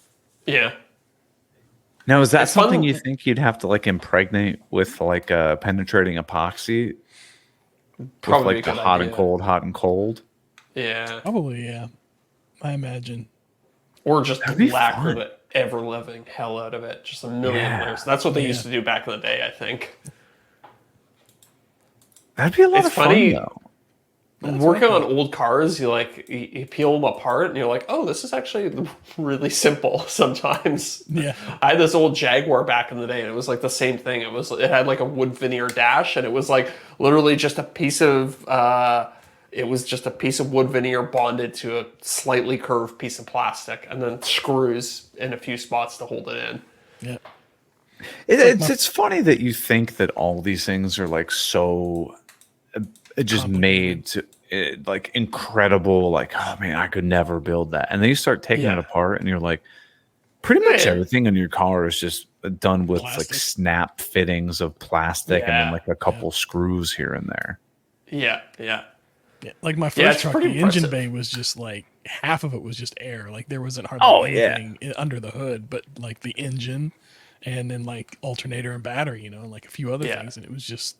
Yeah. Now, is that It's fun. something you think you'd have to like impregnate with like penetrating epoxy with Probably a like the good idea. hot and cold? Yeah. Probably, yeah. I imagine. Or just That'd be lacquer fun. the ever living hell out of it. Just a million Yeah. layers. That's what they Yeah. used to do back in the day, I think. That'd be a lot It's of fun funny. though. Working on old cars, you peel them apart and you're like, oh, this is actually really simple sometimes. Yeah. I had this old Jaguar back in the day and it was like the same thing. It had like a wood veneer dash and it was like literally just a piece of wood veneer bonded to a slightly curved piece of plastic and then screws in a few spots to hold it in. Yeah. It's funny that you think that all these things are like so just made to like incredible, like, oh man, I could never build that. And then you start taking it apart and you're like, pretty much everything in your car is just done with Plastic. like snap fittings of plastic and then Yeah. like a couple screws here and there. Yeah, yeah. Yeah. Like my Yeah, first it's truck, pretty the engine impressive. bay was just like half of it was just air. Like there wasn't hardly Oh, yeah. anything under the hood, but like the engine and then like alternator and battery, and like a few other Yeah. things. And it was just,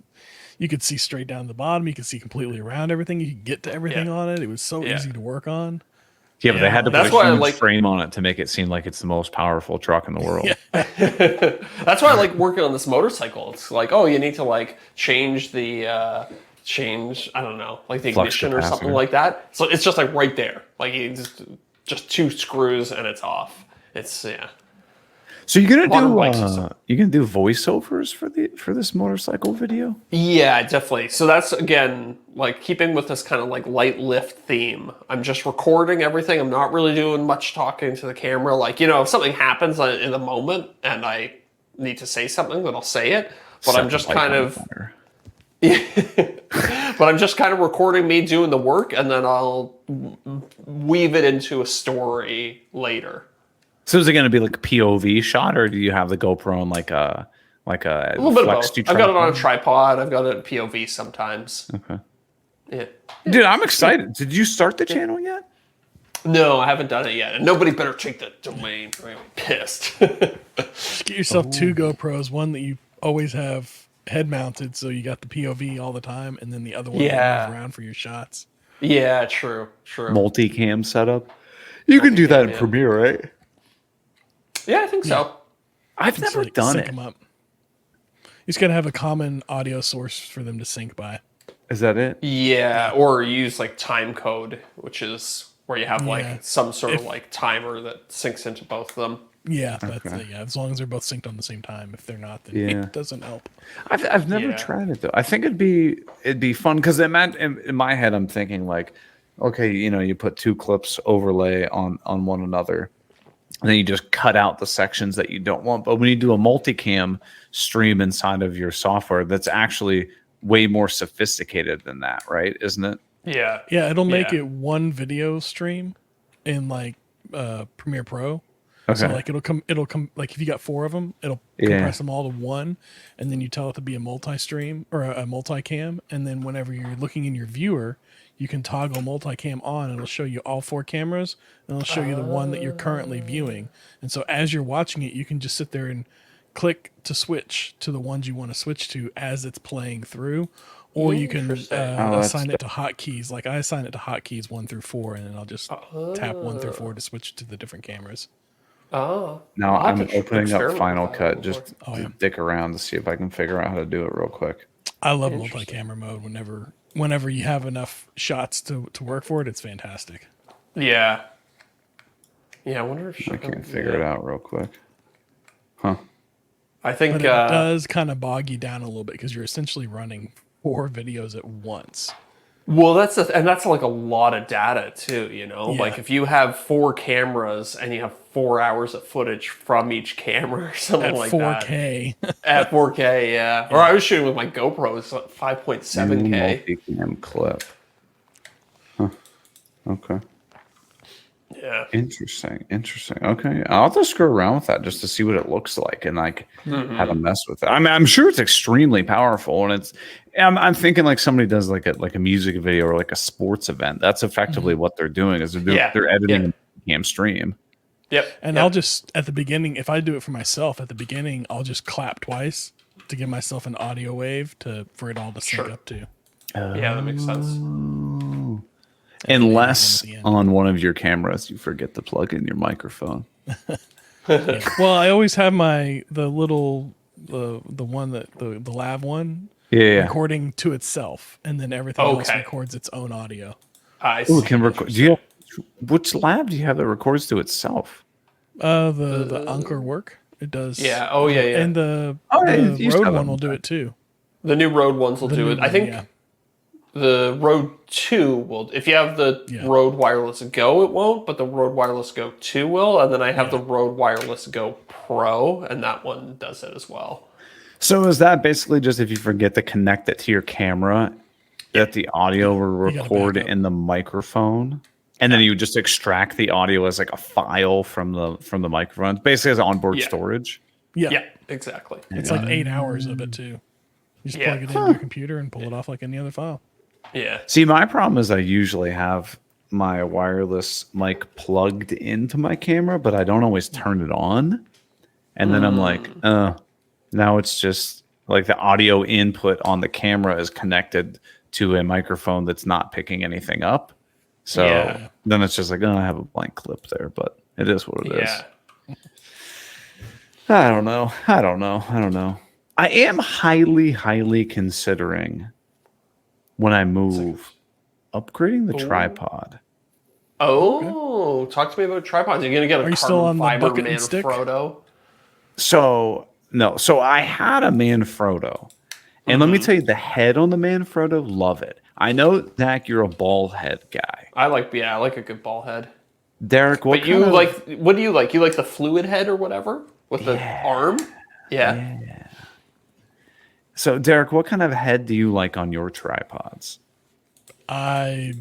you could see straight down the bottom. You could see completely around everything. You could get to everything on it. It was so Yeah. easy to work on. Yeah, but they had to That's put why I a huge like- frame on it to make it seem like it's the most powerful truck in the world. That's why I like working on this motorcycle. It's like, oh, you need to like change the I don't know, like the Flux ignition or something capacitor. like that. So it's just like right there. Like you just two screws and it's off. It's So you're Modern gonna bikes do and stuff. you're gonna do voiceovers for this motorcycle video? Yeah, definitely. So that's again like keeping with this kind of like light lift theme. I'm just recording everything. I'm not really doing much talking to the camera. Like, if something happens in the moment and I need to say something, then I'll say it. But Set I'm the just bike kind on of fire. but I'm just kind of recording me doing the work and then I'll weave it into a story later. So is it going to be like a POV shot, or do you have the GoPro on like a A little bit of flex both. to I've got it on a tripod? tripod. I've got it at POV sometimes. Okay. Yeah. Dude, I'm excited. Did you start the channel yet? No, I haven't done it yet. And nobody better take the domain. Or I'm pissed. Just get yourself two GoPros, one that you always have head mounted, so you got the POV all the time, and then the other one that Yeah. you move around for your shots. Yeah, true. Multicam setup. You can do that in yeah. Premiere, right? Yeah, I think so. I've Just, never like, done sync it. 'em up. You just gotta have a common audio source for them to sync by. Is that it? Yeah, or use like time code, which is where you have Yeah. like some sort of If- like timer that syncs into both of them. Yeah, that's yeah. As long as they're both synced on the same time. If they're not, then Yeah. it doesn't help. I've never Yeah. tried it though. I think it'd be fun because in my head I'm thinking like, okay, you put two clips overlay on one another, and then you just cut out the sections that you don't want. But when you do a multicam stream inside of your software, that's actually way more sophisticated than that, right? Isn't it? Yeah. Yeah, it'll make Yeah. it one video stream in like Premiere Pro. Okay. So like it'll come like if you got 4 of them, it'll compress them all to one, and then you tell it to be a multi-stream or a multicam, and then whenever you're looking in your viewer, you can toggle multicam on, and it'll show you all 4 cameras, and it'll show you the one that you're currently viewing. And so as you're watching it, you can just sit there and click to switch to the ones you want to switch to as it's playing through, or you can Interesting. assign it to hotkeys. Like I assign it to hotkeys 1 through 4, and then I'll just tap 1 through 4 to switch to the different cameras. Oh. Now I'll have I'm to opening up experiment Final with that Cut just Oh, to yeah. dick around to see if I can figure out how to do it real quick. I love multi-camera mode. Whenever you have enough shots to work for it, it's fantastic. Yeah. Yeah, I wonder if I can't figure it out real quick. Huh. I think But it does kind of bog you down a little bit because you're essentially running 4 videos at once. well, that's like a lot of data too, Yeah. Like if you have 4 cameras and you have 4 hours of footage from each camera or something At like 4K. that. At 4K, yeah. Or I was shooting with my GoPro, it's like 5.7K. Multicam clip. Huh. Okay. Yeah. Interesting. Okay, I'll have to screw around with that just to see what it looks like and like how to mess with it. I mean, I'm sure it's extremely powerful, and I'm thinking like somebody does like a music video or like a sports event. That's effectively what they're doing is they're editing a cam stream. Yep. And I'll just, at the beginning, if I do it for myself, at the beginning, I'll just clap twice to give myself an audio wave for it all to sync up to. Yeah, that makes sense. And Unless at the end. on one of your cameras you forget to plug in your microphone. Yeah. Well, I always have the one that the lav one Yeah. recording to itself, and then everything else Okay. records its own audio. I Ooh, see. it can record. Which lab do you have that records to itself? The Anchor work it does. Yeah. Oh, yeah, yeah. And the yeah, you used to Rode have one that will do it too. The new Rode ones will The do new it. I one, think yeah. the Rode 2 will. If you have the Yeah. Rode Wireless Go, it won't, but the Rode Wireless Go 2 will. And then I have Yeah. the Rode Wireless Go Pro, and that one does it as well. So is that basically just if you forget to connect it to your camera, that the audio will gotta record back up. in the microphone, and then you just extract the audio as like a file from the microphone, basically as onboard Yeah. storage? Yeah. Yeah, exactly. It's like 8 hours of it too. You just Yeah. plug it into your computer and pull it off like any other file. Yeah. See, my problem is I usually have my wireless mic plugged into my camera, but I don't always turn it on. And then I'm like, now it's just like the audio input on the camera is connected to a microphone that's not picking anything up. So Yeah. then it's just like, I have a blank clip there, but it is what it is. Yeah. I don't know. I am highly considering when I move upgrading the tripod. Oh, talk to me about tripods. You're gonna get a Are you still carbon on the fiber bucket and stick? Manfrotto. So I had a Manfrotto, and let me tell you, the head on the Manfrotto, love it. I know, Zach, you're a ball head guy. I like a good ball head. Deric, what But you kind of, what do you like? You like the fluid head or whatever with the arm? Yeah. So, Deric, what kind of head do you like on your tripods? I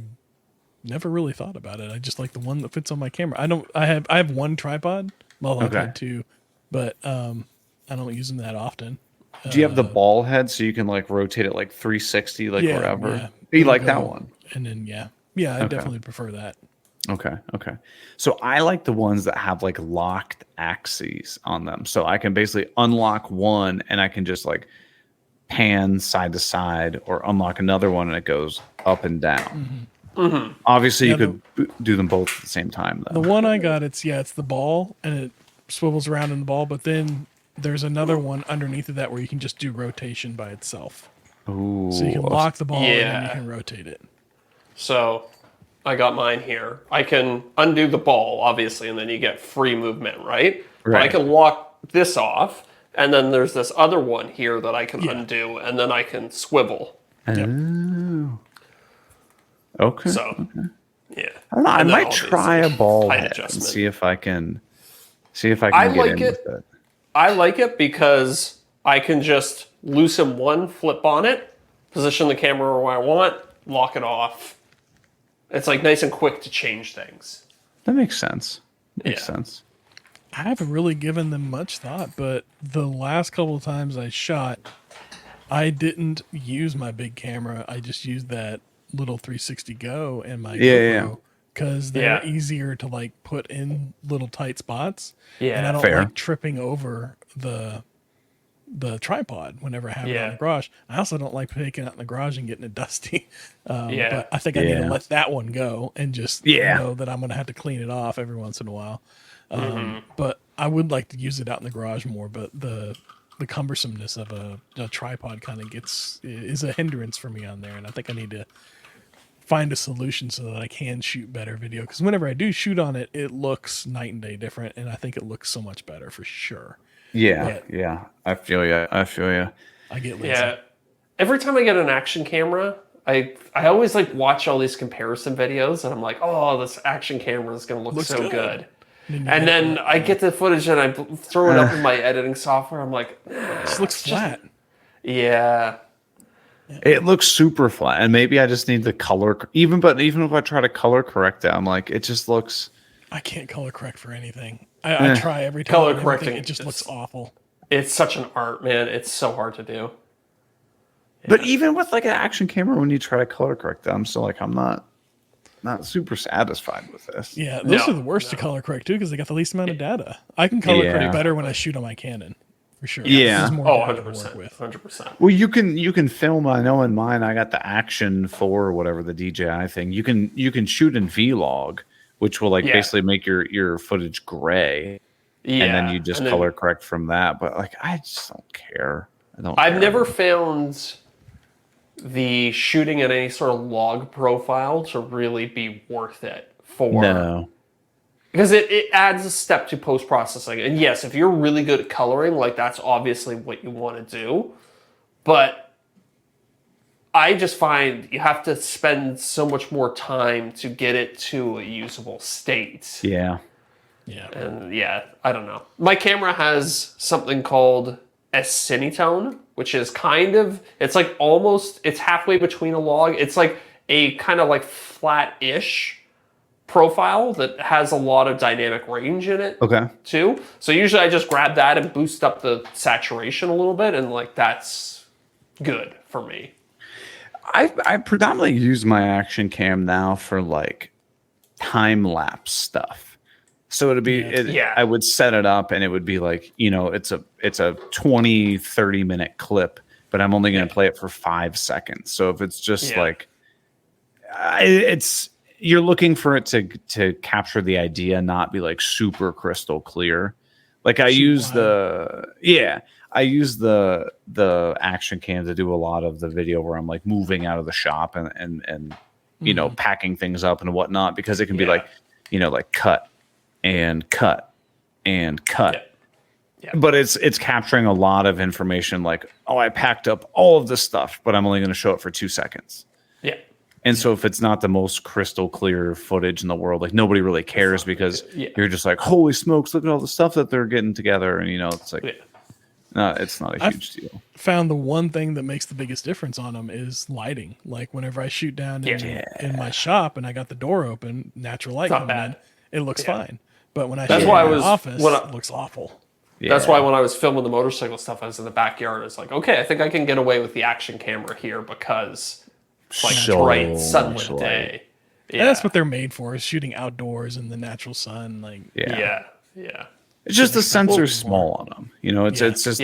never really thought about it. I just like the one that fits on my camera. I have one tripod. Well, I've Okay. had two, but I don't use them that often. Do you have the ball head so you can like rotate it like 360, like wherever? Yeah. You like Go. that one? And then I definitely prefer that. Okay. So I like the ones that have like locked axes on them. So I can basically unlock one and I can just like pan side to side, or unlock another one and it goes up and down. Obviously, Yeah, you could do them both at the same time, though. The one I got, it's the ball and it swivels around in the ball, but then there's another one underneath of that where you can just do rotation by itself. Ooh. So you can lock the ball and then Yeah. you can rotate it. So I got mine here. I can undo the ball, obviously, and then you get free movement, right? But I Right. can lock this off, and then there's this other one here that I can undo, and then I can swivel. Oh. Okay. So, yeah. I don't know. I And then might obviously try a ball height head and adjustment. see if I can I get like in it. with it. I like it because I can just loosen one, flip on it, position the camera where I want, lock it off. It's like nice and quick to change things. That makes sense. Makes Yeah. sense. I haven't really given them much thought, but the last couple of times I shot, I didn't use my big camera. I just used that little 360 Go and my Yeah. GoPro because they're Yeah. easier to like put in little tight spots. Yeah. And I don't Fair. like tripping over the tripod whenever I have it in Yeah. the garage. I also don't like taking it out in the garage and getting it dusty. Yeah. But I think I need Yeah. to let that one go and just Yeah. know that I'm going to have to clean it off every once in a while. But I would like to use it out in the garage more, but the cumbersomeness of a tripod kind of is a hindrance for me on there. And I think I need to find a solution so that I can shoot better video. Because whenever I do shoot on it, it looks night and day different. And I think it looks so much better for sure. Yeah. But- Yeah. I feel you. I get lazy. Yeah. Every time I get an action camera, I always like watch all these comparison videos, and I'm like, oh, this action camera is going to look Looks so good. good. And And then I get the footage and I throw it up in my editing software. I'm like, it just looks flat. yeah, It looks super flat, and maybe I just need the color. Even if I try to color correct it, I'm like, it just looks. I can't color correct for anything. I try every time. Color and everything, correcting It just is- looks awful. it's such an art, man. It's so hard to do. But even with like an action camera, when you try to color correct it, I'm still like, I'm not. not super satisfied with this. Yeah, those No, are the worst to no. color correct too because they got the least amount of data. I can color Yeah. correct better when I shoot on my Canon, for sure. Yeah. There's more Oh, data to 100%. work with. 100%. Well, you can film. I know in mine, I got the Action 4 or whatever, the DJI thing. You can shoot in Vlog, which will like Yeah. basically make your footage gray, Yeah. and then you just and then color correct from that. But like, I just don't care. I've never found the shooting in any sort of log profile to really be worth it for. No. Because it adds a step to post processing. And yes, if you're really good at coloring, like that's obviously what you want to do. But I just find you have to spend so much more time to get it to a usable state. Yeah. Yeah. And yeah, I don't know. My camera has something called a cinetone, which is kind of, it's like almost, it's halfway between a log. It's like a kind of like flat-ish profile that has a lot of dynamic range in it Okay. too. So usually I just grab that and boost up the saturation a little bit, and like that's good for me. I predominantly use my Action Cam now for like time lapse stuff. So it'd be, Yeah. I would set it up and it would be like, it's a 20, 30 minute clip, but I'm only going to play it for 5 seconds. So if it's just like, you're looking for it to capture the idea, not be like super crystal clear. Like I use the Action Cam to do a lot of the video where I'm like moving out of the shop and packing things up and whatnot, because it can be like, like cut and cut and cut. Yeah. But it's capturing a lot of information, like, oh, I packed up all of this stuff, but I'm only going to show it for 2 seconds. Yeah. And so if it's not the most crystal clear footage in the world, like nobody really cares, because you're just like, holy smokes, look at all the stuff that they're getting together. And, it's like, no, it's not a huge deal. Found the one thing that makes the biggest difference on them is lighting. Like whenever I shoot down in my shop and I got the door open, natural light coming in, it looks fine. But when I shoot in my office, it looks awful. Yeah. That's why when I was filming the motorcycle stuff, I was in the backyard. It's like, okay, I think I can get away with the Action camera here because it's like So bright sunlit much day. And that's what they're made for, is shooting outdoors in the natural sun. Like Yeah. It's just the sensor's small on them. It's just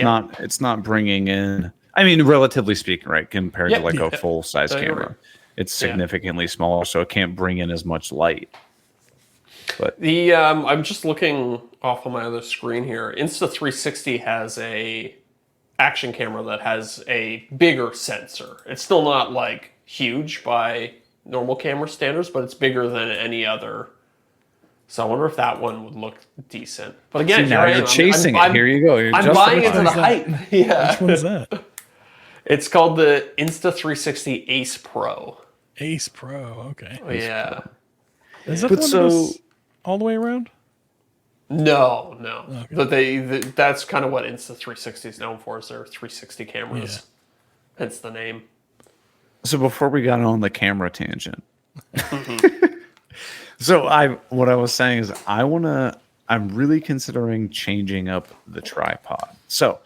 not bringing in, I mean, relatively speaking, right, compared to like a full size camera. Right. It's significantly smaller, so it can't bring in as much light. But The I'm just looking off on my other screen here. Insta360 has a Action camera that has a bigger sensor. It's still not like huge by normal camera standards, but it's bigger than any other. So I wonder if that one would look decent. But again, now you're chasing it. Here you go. I'm buying into the hype. Yeah. which one's that? It's called the Insta360 Ace Pro. Ace Pro. Okay. Yeah. Is that the one that goes all the way around? No. Okay. But that's kind of what Insta360 is known for, is their 360 cameras. Hence the name. So before we got on the camera tangent, so what I was saying is I'm really considering changing up the tripod. So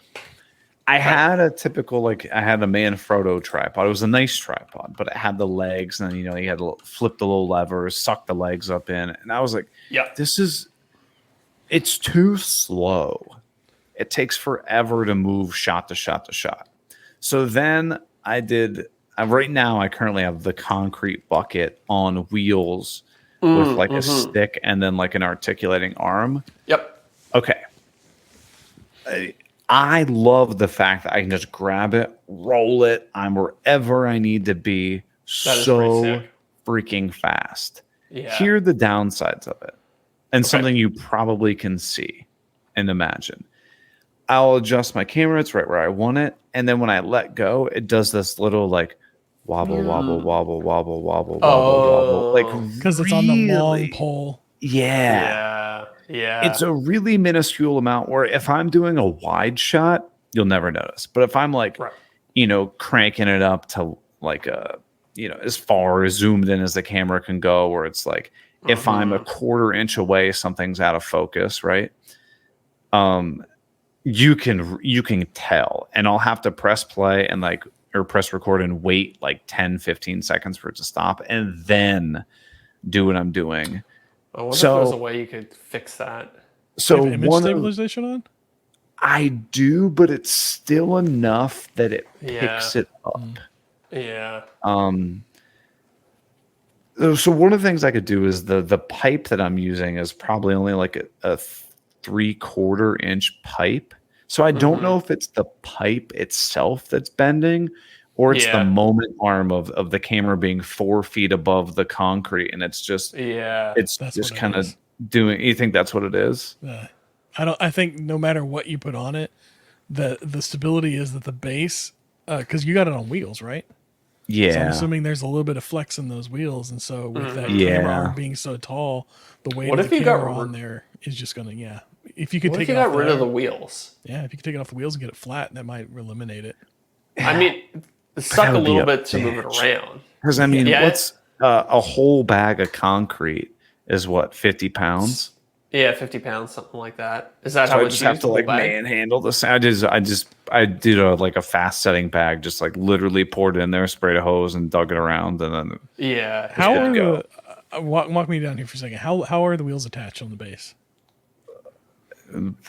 I had a typical, I had a Manfrotto tripod. It was a nice tripod, but it had the legs, and you had to flip the little levers, suck the legs up in, and I was like, it's too slow. It takes forever to move shot to shot to shot. So then right now I currently have the concrete bucket on wheels with a stick and then like an articulating arm. Yep. Okay. I love the fact that I can just grab it, roll it. I'm wherever I need to be so freaking fast. Yeah. Here are the downsides of it, and something you probably can see and imagine. I'll adjust my camera. It's right where I want it. And then when I let go, it does this little wobble, wobble, wobble, wobble, wobble, wobble. Because it's on the long pole. Yeah. It's a really minuscule amount where if I'm doing a wide shot, you'll never notice. But if I'm cranking it up to as far as zoomed in as the camera can go, where it's like, if I'm a quarter inch away, something's out of focus, right? You can tell, and I'll have to press play and or press record and wait 10, 15 seconds for it to stop. And then do what I'm doing. I wonder if So- there's a way you could fix that. So You have image one of, stabilization on? I do, but it's still enough that it Yeah. picks it up. Yeah. So one of the things I could do is the pipe that I'm using is probably only like a 3/4 inch pipe. So I don't know if it's the pipe itself that's bending or it's the Yeah. moment arm of the camera being 4 feet above the concrete. And it's just, Yeah. it's That's just what it kind of is. doing, you think that's what it is? I think no matter what you put on it, the stability is that the base, because you got it on wheels, right? So I'm Yeah. assuming there's a little bit of flex in those wheels, and so with that Yeah. camera arm being so tall, the weight What of if the you got camera rid- on there is just gonna If you could What take if you it off got rid of the there- wheels? if you could take it off the wheels and get it flat, that might eliminate it. I mean, it suck That a would be little a bit to move it bitch. around. Because I mean, Yeah. what's a whole bag of concrete is what, 50 pounds? Yeah, 50 pounds, something like that. Is that So how I it's just used? have to the whole like bag? manhandle this. I did a fast setting bag, just like literally poured it in there, sprayed a hose, and dug it around, and then Yeah. How good are to go. walk me down here for a second? How are the wheels attached on the base?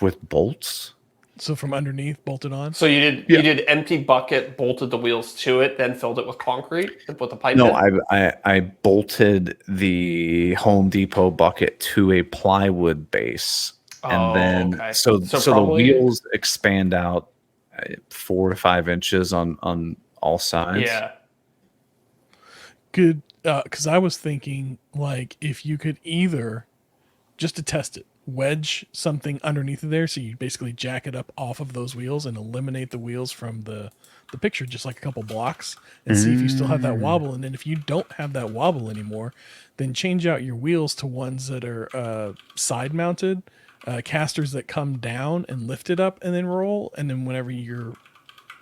with bolts. So from underneath, bolted on. So you Yeah. did empty bucket, bolted the wheels to it, then filled it with concrete and put the pipe No, in? I bolted the Home Depot bucket to a plywood base, and Oh, then okay. so So the probably- wheels expand out 4 to 5 inches on all sides. Yeah. Good, because I was thinking like if you could either just to test it, wedge something underneath of there, so you basically jack it up off of those wheels and eliminate the wheels from the picture, just like a couple blocks, and see if you still have that wobble. And then if you don't have that wobble anymore, then change out your wheels to ones that are side mounted, casters that come down and lift it up and then roll. And then whenever you're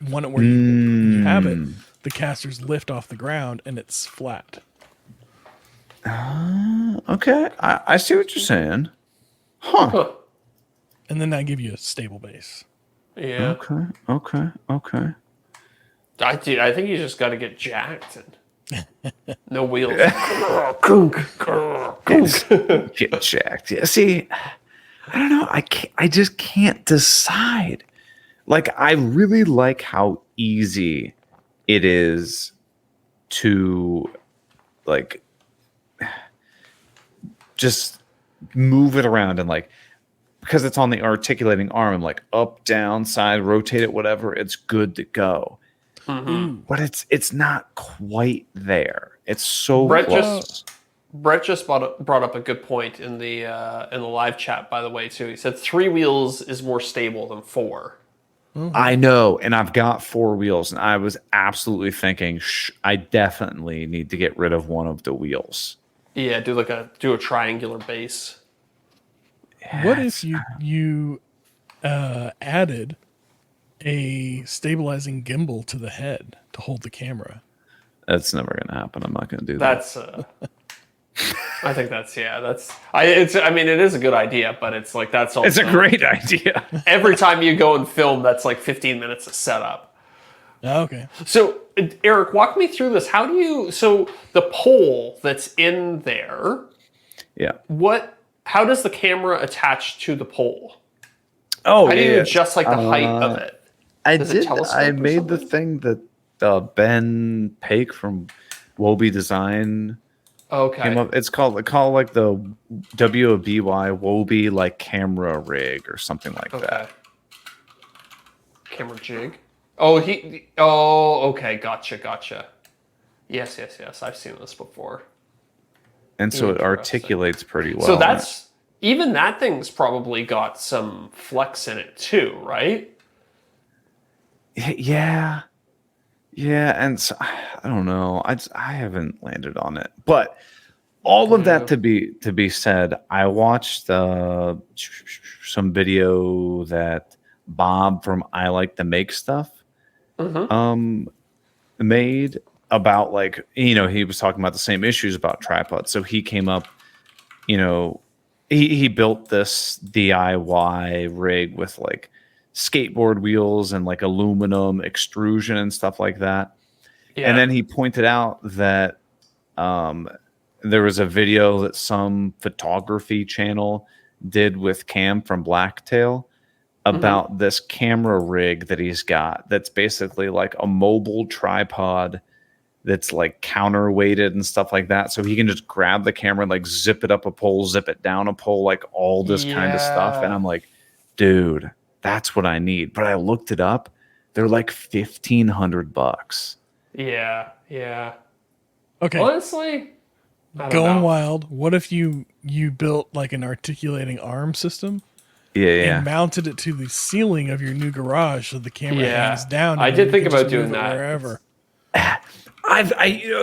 want it where you have it, the casters lift off the ground and it's flat. Okay, I see what you're saying. Huh. And then that give you a stable base. Yeah. Okay. I think you just got to get jacked and no wheels. Get jacked. Yeah. See, I don't know. I just can't decide. Like, I really like how easy it is to like just move it around and like, because it's on the articulating arm, I'm like up, down, side, rotate it, whatever. It's good to go. But it's not quite there. It's so Brett close. Brett just brought up a good point in the live chat, by the way, too. He said 3 wheels is more stable than 4. I know, and I've got 4 wheels, and I was absolutely thinking I definitely need to get rid of one of the wheels. Yeah, do a triangular base. What if you added a stabilizing gimbal to the head to hold the camera? That's never going to happen. I'm not going to do that. That's I think that's I mean it is a good idea, but it's like that's also It's a great idea. every time you go and film, that's like 15 minutes of setup. Oh, okay. So, Eric, walk me through this. So the pole that's in there, Yeah. how does the camera attach to the pole? Oh, How do you yeah. adjust like the height of it? I Does it did. telescope I or made the something? thing that Ben Pake from Wobie Design Okay. came up. It's called like the WOBY Wobie like camera rig or something like Okay. that. Camera jig. Oh, okay. Gotcha. Yes. I've seen this before. And so it Interesting. articulates pretty well. So even that thing's probably got some flex in it too, right? Yeah, and so, I don't know. I haven't landed on it, but all of that to be said, I watched some video that Bob from I Like to Make Stuff made about, like, he was talking about the same issues about tripods. So he came up, he built this DIY rig with like skateboard wheels and like aluminum extrusion and stuff like that. Yeah. And then he pointed out that there was a video that some photography channel did with Cam from Blacktail about this camera rig that he's got that's basically like a mobile tripod that's like counterweighted and stuff like that. So he can just grab the camera and like zip it up a pole, zip it down a pole, like all this kind of stuff. And I'm like, dude, that's what I need. But I looked it up. They're like $1,500. Yeah, yeah. Okay. Honestly, I don't Going know. wild. What if you built like an articulating arm system Yeah. and mounted it to the ceiling of your new garage so the camera hangs down? I and did you think can about just doing move it that. wherever.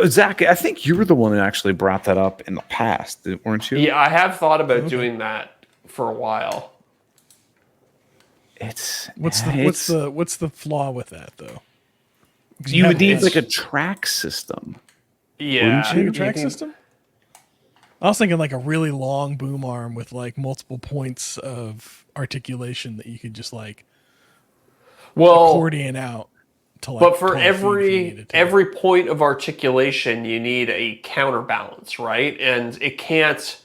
Zach, I think you were the one that actually brought that up in the past, weren't you? Yeah, I have thought about doing that for a while. What's the flaw with that though? 'Cause You have would need this- like a track system. Yeah. Like a track system? I was thinking like a really long boom arm with like multiple points of articulation that you could just like Well, accordion out to like. but for 12 feet if you needed to. every point of articulation, you need a counterbalance, right? And it can't.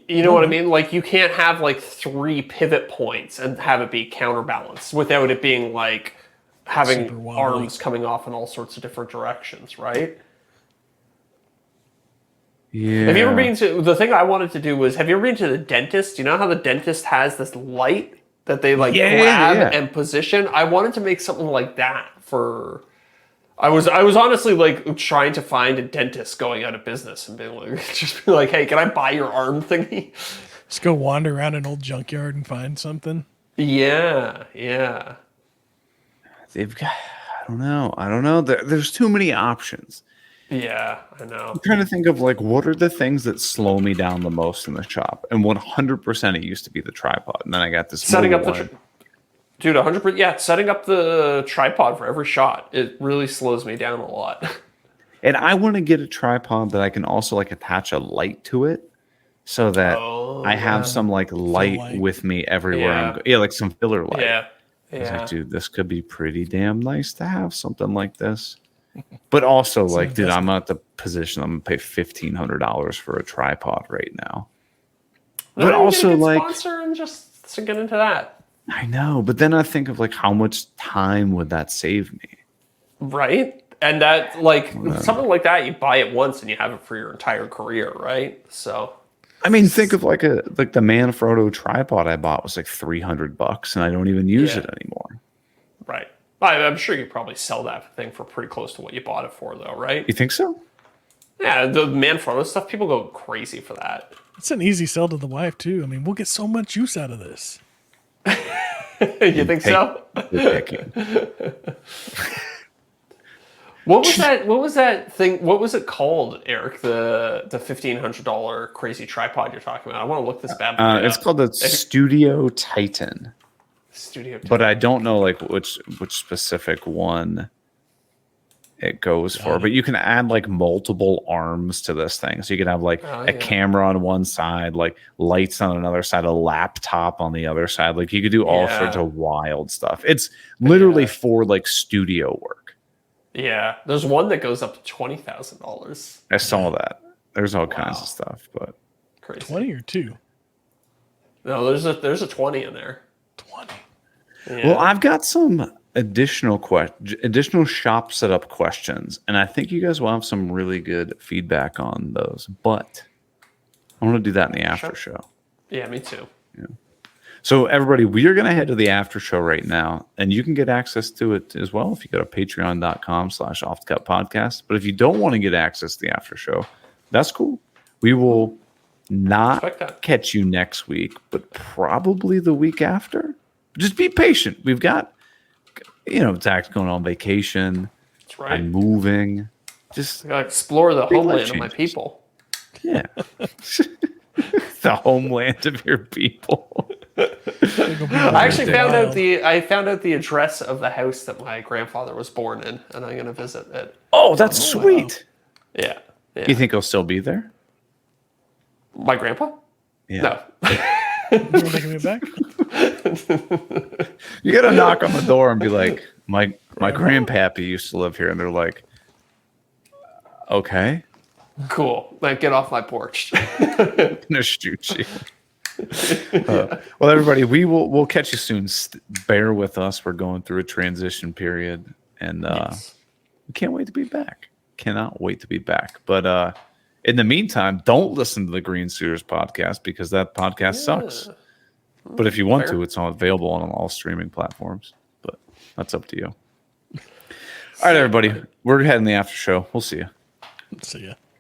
You know what I mean? Like you can't have like 3 pivot points and have it be counterbalanced without it being like Super having wobbly. arms coming off in all sorts of different directions, right? Yeah. Have you ever been to the thing I wanted to do was have you ever been to the dentist? You know how the dentist has this light that they like grab and position? I wanted to make something like that for I was honestly like trying to find a dentist going out of business and being like just be like, "Hey, can I buy your arm thingy?" Just go wander around an old junkyard and find something. Yeah, yeah. They've got, I don't know. There's too many options. Yeah, I know. I'm trying to think of like what are the things that slow me down the most in the shop, and 100% it used to be the tripod, and then I got this Setting up mobile the one. dude, 100%. Yeah, setting up the tripod for every shot. It really slows me down a lot. And I want to get a tripod that I can also like attach a light to it, so that I have some like light light. with me everywhere. Yeah. Yeah, like some filler light. Yeah. I was Yeah. like, dude, this could be pretty damn nice to have something like this. But also, like, dude, I'm at the position I'm gonna pay $1,500 for a tripod right now. But also, like, sponsor and just to get into that, I know. But then I think of like, how much time would that save me? right? And that, like, something like that, you buy it once and you have it for your entire career, right? So, I mean, think of like the Manfrotto tripod I bought was like $300, and I don't even use it anymore. right. I'm sure you probably sell that thing for pretty close to what you bought it for, though, right? You think so? Yeah, the Manfrotto stuff, people go crazy for that. It's an easy sell to the wife too. I mean, we'll get so much use out of this. You think so? Good picking. What was that thing? What was it called, Eric? The $1,500 crazy tripod you're talking about. I want to look this bad boy up. It's called the Studio Titan. Studio. But I don't know like which specific one it goes for. But you can add like multiple arms to this thing. So you can have like a camera on one side, like lights on another side, a laptop on the other side. Like you could do all sorts of wild stuff. It's literally for like studio work. Yeah, there's one that goes up to $20,000. I saw that. There's all kinds of stuff, but Crazy. 20 or 2? No, there's a 20 in there. 20. Yeah. well, I've got some additional shop setup questions, and I think you guys will have some really good feedback on those. But I want to do that in the after show. Yeah, me too. So everybody, we are going to head to the after show right now, and you can get access to it as well if you go to patreon.com/offthecut-podcast. But if you don't want to get access to the after show, that's cool. We will not catch you next week, but probably the week after. Just be patient. We've got, Zach's going on vacation. That's right. I'm moving. Just I gotta explore the Big life homeland of my changes. people. yeah. The homeland of your people. I actually found out the address of the house that my grandfather was born in, and I'm gonna visit it. Oh, that's sweet. Yeah. You think he'll still be there? My grandpa? Yeah. No. You want to take me back? You got to knock on the door and be like, my grandpappy used to live here. And they're like, Okay. Cool. Like, get off my porch. I'm gonna shoot you. Well, everybody, we'll catch you soon. Bear with us. We're going through a transition period, and Yes. we can't wait to be back. Cannot wait to be back. But in the meantime, don't listen to the Green Suiters podcast because that podcast sucks. But if you want Fair. to, it's all available on all streaming platforms. But that's up to you. All right, everybody. We're heading the after show. We'll see you. See ya.